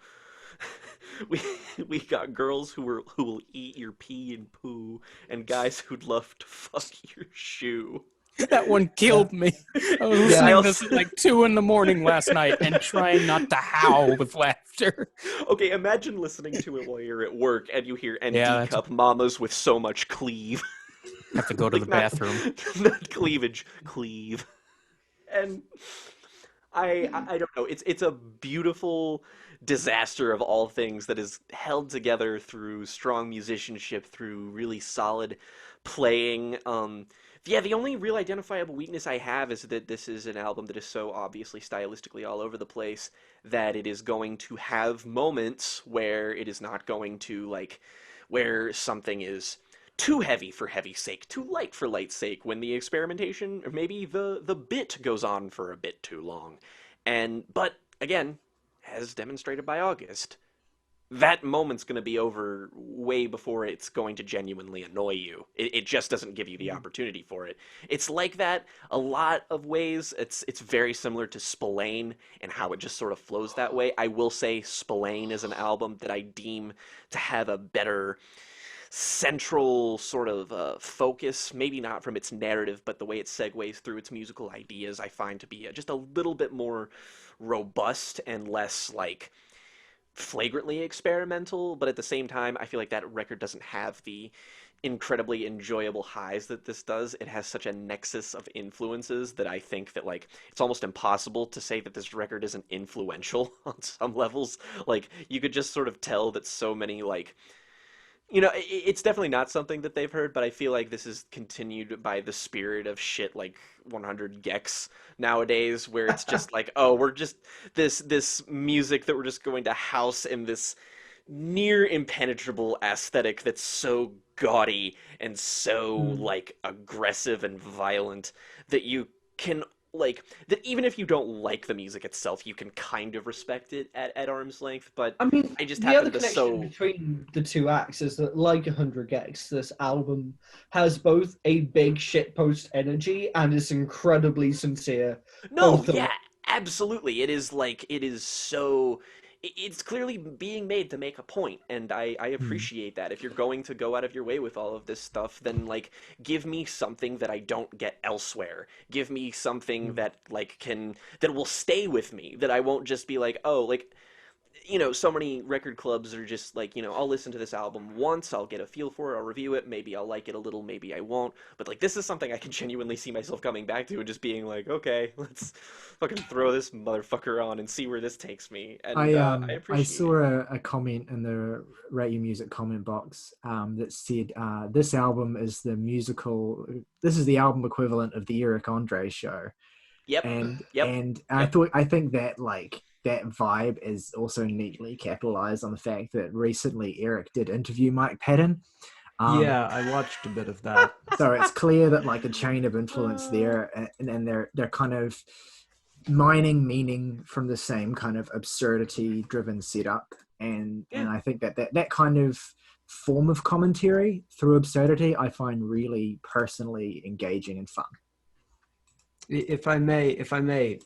we we got girls who will eat your pee and poo, and guys who'd love to fuck your shoe. That one killed me. I was listening to this at like 2 a.m. last night and trying not to howl with laughter. Okay, imagine listening to it while you're at work and you hear ND Yeah, cup mamas with so much cleave. Have to go to the bathroom. Not cleavage, cleave. And I don't know. It's a beautiful disaster of all things that is held together through strong musicianship, through really solid playing. Yeah, the only real identifiable weakness I have is that this is an album that is so obviously stylistically all over the place that it is going to have moments where it is not going to, like, where something is too heavy for heavy's sake, too light for light's sake, when the experimentation, or maybe the bit goes on for a bit too long. But, again, as demonstrated by August, that moment's going to be over way before it's going to genuinely annoy you. It just doesn't give you the opportunity for it. It's like that a lot of ways. It's very similar to Spillane and how it just sort of flows that way. I will say Spillane is an album that I deem to have a better central sort of focus, maybe not from its narrative, but the way it segues through its musical ideas, I find to be just a little bit more robust and less like flagrantly experimental. But at the same time, I feel like that record doesn't have the incredibly enjoyable highs that this does. It has such a nexus of influences that I think that, like, it's almost impossible to say that this record isn't influential on some levels. Like, you could just sort of tell that so many, like, You know, it's definitely not something that they've heard, but I feel like this is continued by the spirit of shit like 100 Gex nowadays, where it's just like, oh, we're just this music that we're just going to house in this near impenetrable aesthetic that's so gaudy and so Mm. like aggressive and violent that you can like that even if you don't like the music itself, you can kind of respect it at arm's length. But I mean, I just the other happen to connection so between the two acts is that, like 100 Gex, this album has both a big shitpost energy and is incredibly sincere. No, Both of yeah, absolutely. It is like it is so it's clearly being made to make a point, and I Hmm. appreciate that. If you're going to go out of your way with all of this stuff, then like give me something that I don't get elsewhere. Give me something Mm. that like can that will stay with me, that I won't just be like, "Oh, like you know, so many record clubs are just like, you know, I'll listen to this album once, I'll get a feel for it, I'll review it, maybe I'll like it a little, maybe I won't. But like, this is something I can genuinely see myself coming back to and just being like, okay, let's fucking throw this motherfucker on and see where this takes me. And I I appreciate saw it. a comment in the Rate Your Music comment box that said this album is the musical. This is the album equivalent of the Eric Andre show, Yep, and yep, I yep. thought I think that like that vibe is also neatly capitalized on the fact that recently Eric did interview Mike Patton. Um, Yeah, I watched a bit of that. so it's clear that like a chain of influence Uh, there, and they're kind of mining meaning from the same kind of absurdity driven setup, yeah. and I think that kind of form of commentary through absurdity I find really personally engaging and fun. If I may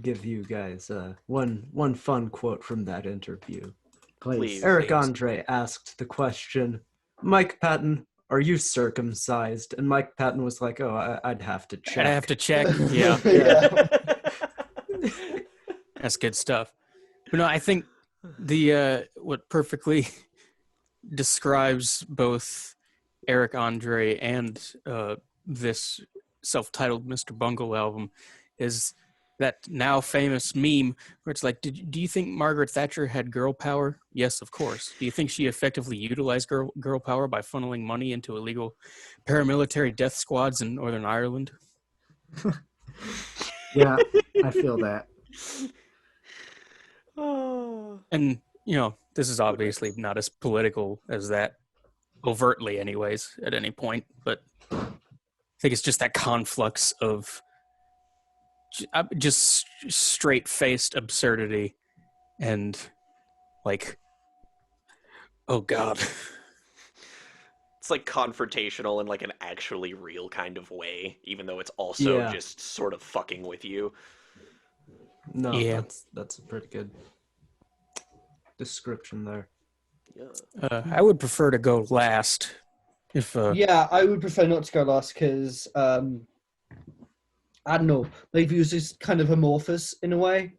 give you guys one fun quote from that interview. Please. Please. Eric Andre asked the question, Mike Patton, are you circumcised? And Mike Patton was like, oh, I'd have to I'd have to check. check. Yeah, Yeah. yeah. that's good stuff. But no, I think the what perfectly describes both Eric Andre and this self-titled Mr. Bungle album is that now famous meme where it's like, do you think Margaret Thatcher had girl power? Yes, of course. Do you think she effectively utilized girl power by funneling money into illegal paramilitary death squads in Northern Ireland? Yeah, I feel that. Oh. And, you know, this is obviously not as political as that, overtly, anyways, at any point, but I think it's just that conflux of just straight faced absurdity and, like, oh, God. It's like confrontational in like an actually real kind of way, even though it's also Yeah. just sort of fucking with you. No, Yeah. that's a pretty good description there. Yeah. I would prefer to go last if Yeah, I would prefer not to go last because I don't know. My views is kind of amorphous in a way.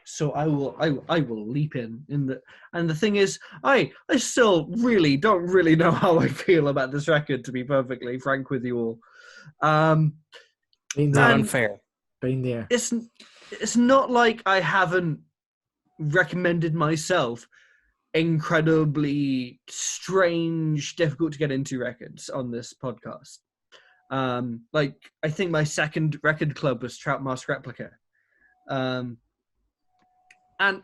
So I will leap in the and the thing is I still really don't really know how I feel about this record, to be perfectly frank with you all. Been not there, And unfair. been there. it's not like I haven't recommended myself incredibly strange, difficult to get into records on this podcast. Like I think my second record club was Trout Mask Replica. And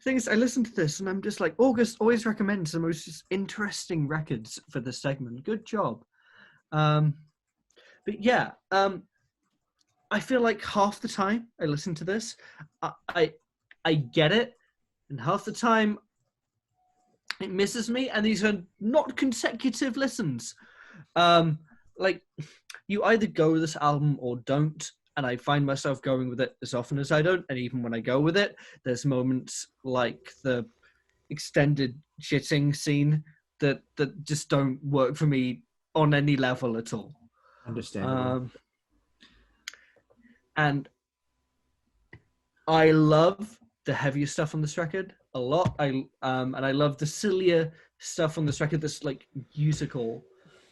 things I listen to this and I'm just like, August always recommends the most just interesting records for this segment. Good job. But yeah, I feel like half the time I listen to this, I get it, and half the time it misses me. And these are not consecutive listens. Like you either go with this album or don't. And I find myself going with it as often as I don't. And even when I go with it, there's moments like the extended shitting scene that just don't work for me on any level at all. Understandable. And I love the heavier stuff on this record a lot. And I love the sillier stuff on this record that's like musical.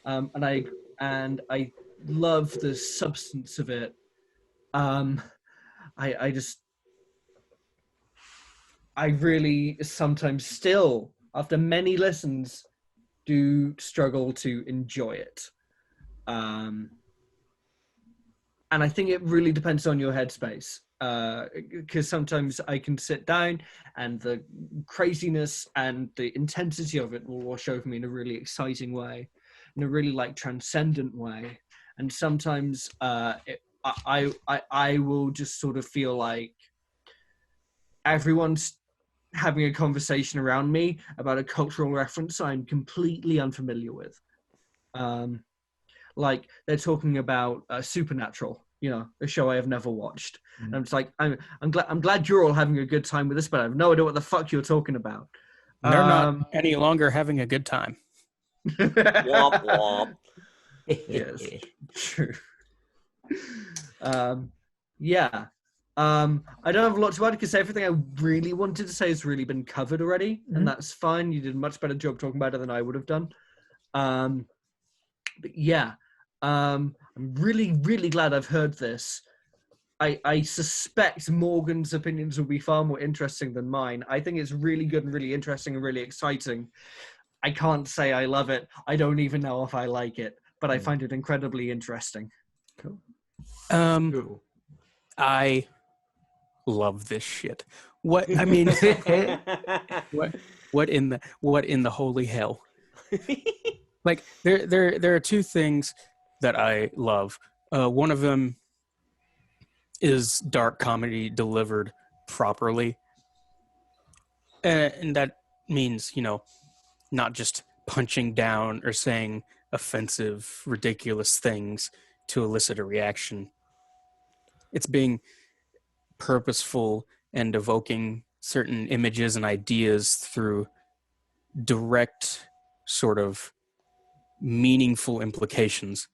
And I love the substance of it. I really sometimes still after many listens, do struggle to enjoy it. And I think it really depends on your headspace. Because sometimes I can sit down and the craziness and the intensity of it will wash over me in a really exciting way, in a really like transcendent way. And sometimes I will just sort of feel like everyone's having a conversation around me about a cultural reference I'm completely unfamiliar with. Like they're talking about Supernatural, a show I have never watched. And I'm just like, I'm glad you're all having a good time with this, but I have no idea what the fuck you're talking about. They're not any longer having a good time. Womp womp. Yes, true. Yeah. I don't have a lot to add because everything I really wanted to say has really been covered already, and that's fine. You did a much better job talking about it than I would have done. But yeah, I'm really, really glad I've heard this. I suspect Morgan's opinions will be far more interesting than mine. I think it's really good and really interesting and really exciting. I can't say I love it. I don't even know if I like it, but I find it incredibly interesting. Cool. Cool. I love this shit. What I mean, what in the holy hell? Like there are two things that I love. One of them is dark comedy delivered properly, and that means not just punching down or saying offensive, ridiculous things to elicit a reaction. It's being purposeful and evoking certain images and ideas through direct sort of meaningful implications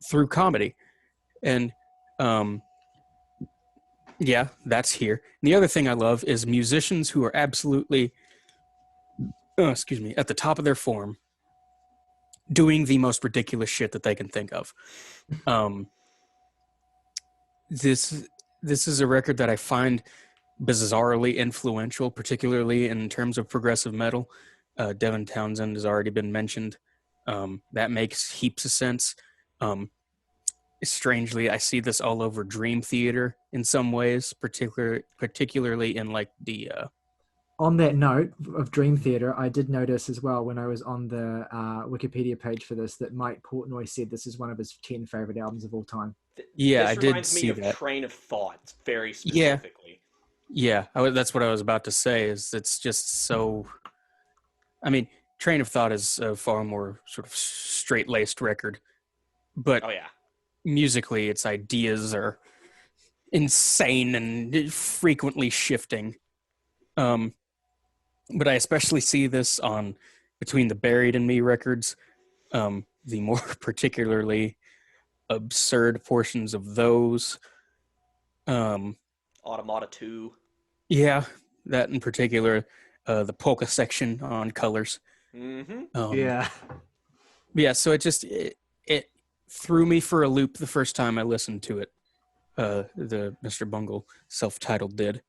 through comedy. And yeah, that's here. And the other thing I love is musicians who are absolutely at the top of their form, doing the most ridiculous shit that they can think of. This is a record that I find bizarrely influential, particularly in terms of progressive metal. Devin Townsend has already been mentioned. That makes heaps of sense. Strangely, I see this all over Dream Theater in some ways, particularly in like the... On that note of Dream Theater, I did notice as well when I was on the Wikipedia page for this that Mike Portnoy said this is one of his 10 favorite albums of all time. Yeah, I this did reminds see me of that. Train of Thought very specifically. Yeah, that's what I was about to say. Is it's just so... I mean, Train of Thought is a far more sort of straight-laced record, but Oh yeah. musically, its ideas are insane and frequently shifting. But I especially see this on Between the Buried and Me records, the more particularly absurd portions of those. Automata 2. Yeah, that in particular, the polka section on Colors. Mm-hmm. Yeah, so it threw me for a loop the first time I listened to it. The Mr. Bungle self-titled did.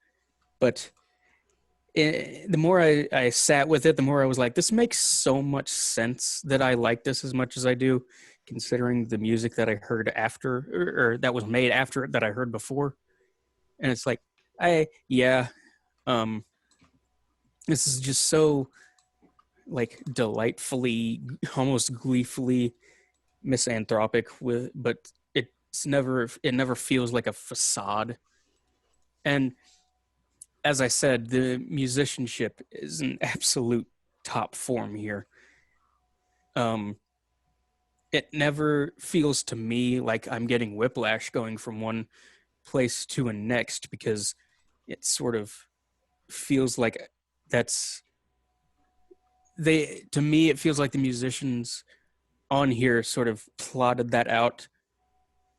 But the more I sat with it, the more I was like, this makes so much sense that I like this as much as I do, considering the music that I heard after, or that was made after it that I heard before. And it's like, this is just so like delightfully, almost gleefully misanthropic but it never feels like a facade. And as I said, the musicianship is an absolute top form here. It never feels to me like I'm getting whiplash going from one place to a next, because it sort of feels like to me, it feels like the musicians on here sort of plotted that out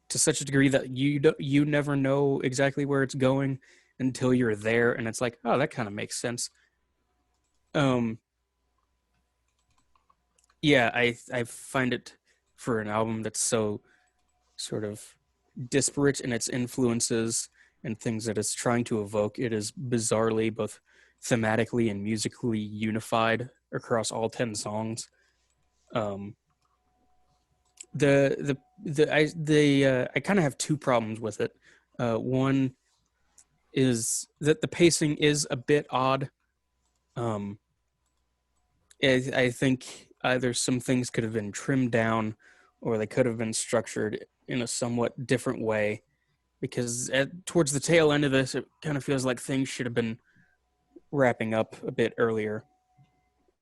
to such a degree that you never know exactly where it's going until you're there, and it's like, oh, that kind of makes sense. Yeah, I find it, for an album that's so sort of disparate in its influences and things that it's trying to evoke, it is bizarrely both thematically and musically unified across all 10 songs. I kind of have two problems with it. One is that the pacing is a bit odd. I think either some things could have been trimmed down, or they could have been structured in a somewhat different way. Because towards the tail end of this, it kind of feels like things should have been wrapping up a bit earlier.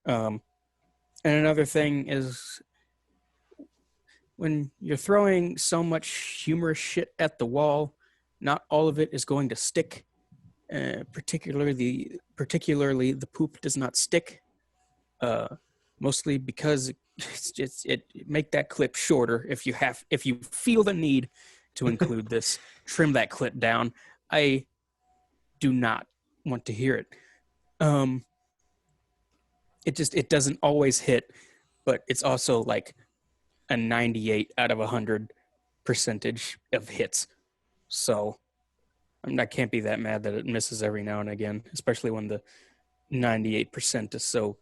And another thing is, when you're throwing so much humorous shit at the wall, not all of it is going to stick. Particularly the poop does not stick. Mostly because it make that clip shorter if you feel the need to include this. Trim that clip down. I do not want to hear it. It doesn't always hit, but it's also like a 98 out of 100 percentage of hits. So I can't be that mad that it misses every now and again, especially when the 98% is so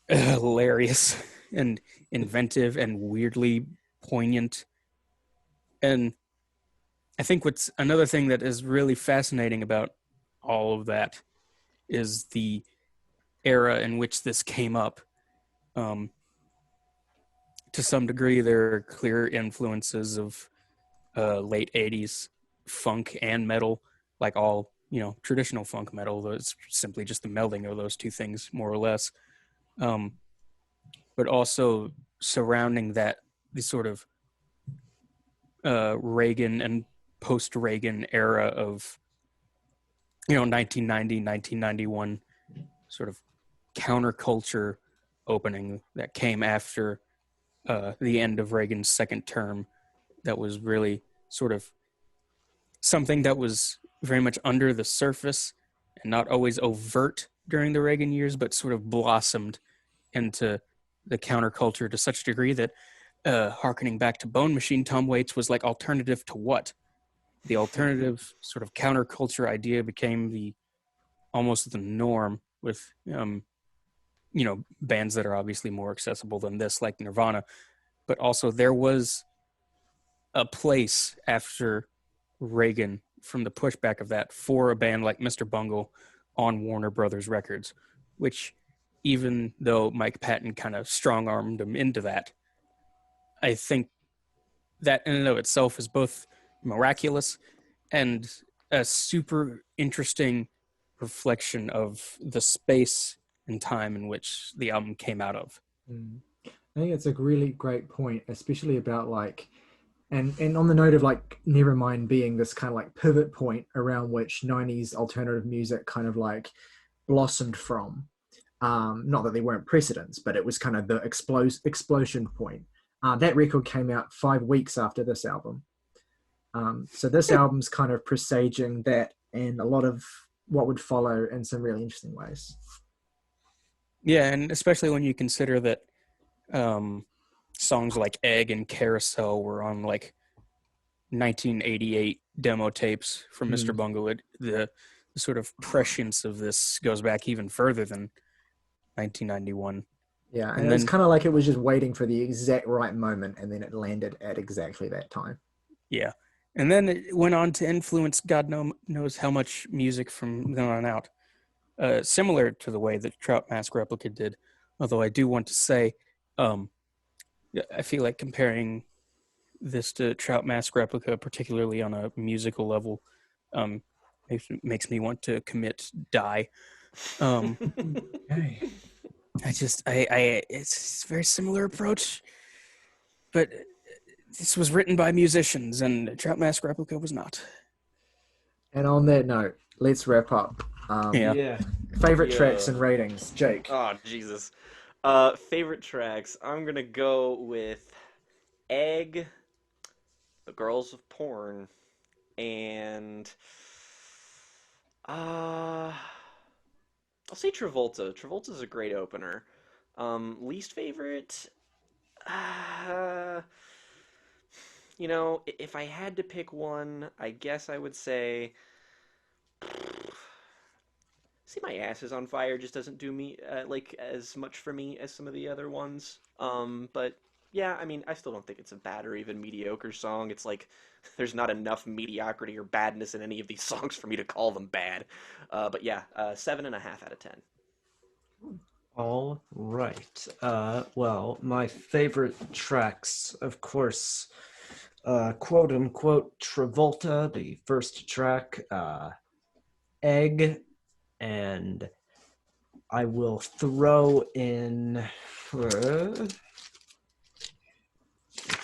hilarious and inventive and weirdly poignant. And I think what's another thing that is really fascinating about all of that is the era in which this came up. To some degree, there are clear influences of late 80s funk and metal, like all, traditional funk metal. It's simply just the melding of those two things, more or less. But also surrounding that, the sort of Reagan and post-Reagan era of, 1990, 1991 sort of counterculture opening that came after the end of Reagan's second term, that was really sort of something that was very much under the surface and not always overt during the Reagan years, but sort of blossomed into the counterculture to such a degree that, harkening back to Bone Machine, Tom Waits was like alternative to what? The alternative sort of counterculture idea became almost the norm with, bands that are obviously more accessible than this, like Nirvana. But also there was a place after Reagan from the pushback of that for a band like Mr. Bungle on Warner Brothers Records, which, even though Mike Patton kind of strong-armed him into that, I think that in and of itself is both miraculous and a super interesting reflection of the space and time in which the album came out of. I think it's a really great point, especially about like, and on the note of like Nevermind being this kind of like pivot point around which 90s alternative music kind of like blossomed from. Not that they weren't precedents, but it was kind of the explosion point. That record came out 5 weeks after this album. So this album's kind of presaging that and a lot of what would follow in some really interesting ways. Yeah, and especially when you consider that songs like Egg and Carousel were on like 1988 demo tapes from Mr. Bungle. The sort of prescience of this goes back even further than 1991. Yeah, and it was kind of like it was just waiting for the exact right moment, and then it landed at exactly that time. Yeah, and then it went on to influence God knows how much music from then on out. Similar to the way that Trout Mask Replica did, although I do want to say, I feel like comparing this to Trout Mask Replica, particularly on a musical level, makes me want to die. Hey. It's a very similar approach, but this was written by musicians, and Trout Mask Replica was not. And on that note, let's wrap up. Favorite tracks and ratings, Jake. Oh, Jesus. Favorite tracks. I'm gonna go with Egg, The Girls of Porn, and I'll say Travolta. Travolta's a great opener. Least favorite, if I had to pick one, I guess I would say See, My Ass Is on Fire just doesn't do me like as much for me as some of the other ones. But yeah, I mean, I still don't think it's a bad or even mediocre song. It's like there's not enough mediocrity or badness in any of these songs for me to call them bad. But yeah, 7.5 out of 10. All right. Well, my favorite tracks, of course, quote unquote Travolta, the first track, Egg, and I will throw in.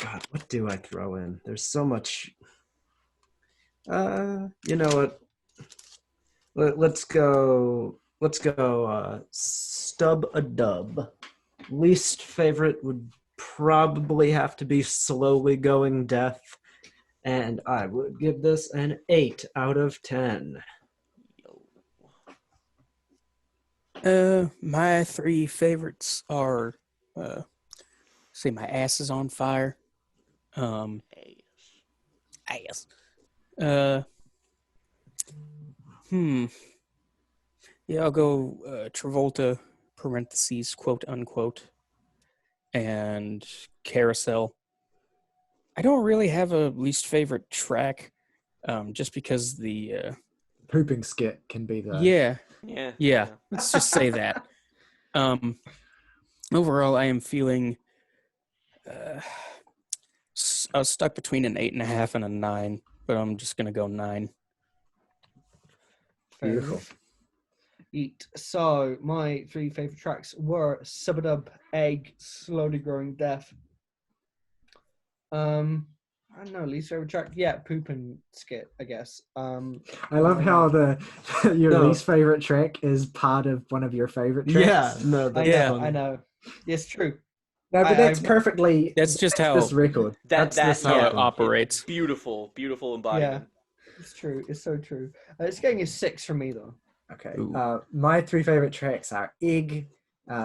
God, what do I throw in? There's so much. You know what? Let's go. Stub a Dub. Least favorite would probably have to be Slowly Going Death, and I would give this an 8 out of 10. My three favorites are, say, My Ass Is on Fire. Ass. Yeah, I'll go Travolta, parentheses, quote unquote, and Carousel. I don't really have a least favorite track, just because the Pooping skit can be the yeah. Let's just say that. Overall, I am feeling. I was stuck between an 8.5 and a 9, but I'm just gonna go 9. Fair Beautiful. enough. Eat. So my three favorite tracks were Subadub, Egg, Slowly Growing Death. I don't know, least favorite track. Yeah, Poop and Skit, I guess. I love how your No. least favorite track is part of one of your favorite tracks. Yeah, no, that's Yeah. funny. I know. It's true. No, but that's I- perfectly. That's just that's how this record. That's how Yeah. it operates. Beautiful embodiment. It's true. It's so true. It's getting a 6 from me though. Okay. Ooh. My three favorite tracks are Egg,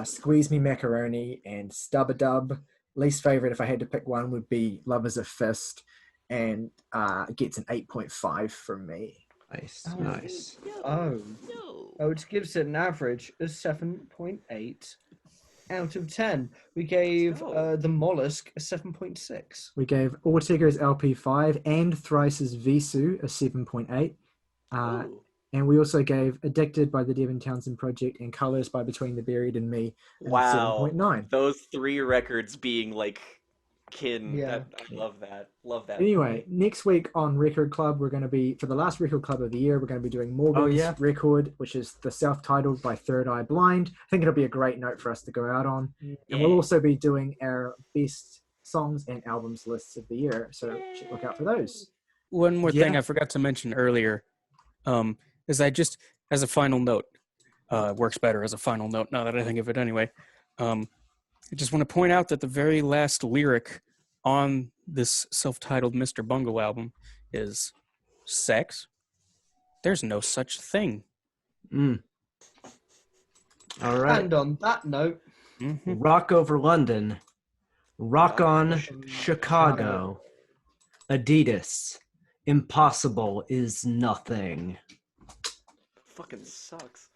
Squeeze Me Macaroni, and Stub a Dub. Least favorite, if I had to pick one, would be Love is a Fist, and gets an 8.5 from me. Nice, Oh. nice. Oh, which gives it an average of 7.8 out of 10. We gave go. the Mollusk a 7.6. We gave Ortega's LP5 and Thrice's Visu a 7.8. Ooh. And we also gave Addicted by the Devin Townsend Project and Colors by Between the Buried and Me a Wow. 7.9. Those three records being like kin. Yeah. I love that. Love that. Anyway, next week on Record Club, we're going to be, for the last Record Club of the year, we're going to be doing Morgan's yeah. record, which is the self-titled by Third Eye Blind. I think it'll be a great note for us to go out on. Yeah. And we'll also be doing our best songs and albums lists of the year, so look out for those. One more thing Yeah. I forgot to mention earlier, is I just, as a final note, works better as a final note now that I think of it anyway. I just want to point out that the very last lyric on this self-titled Mr. Bungle album is sex. There's no such thing. All right. And on that note, Rock over London. Rock on Chicago. Adidas. Impossible is nothing. Fucking sucks.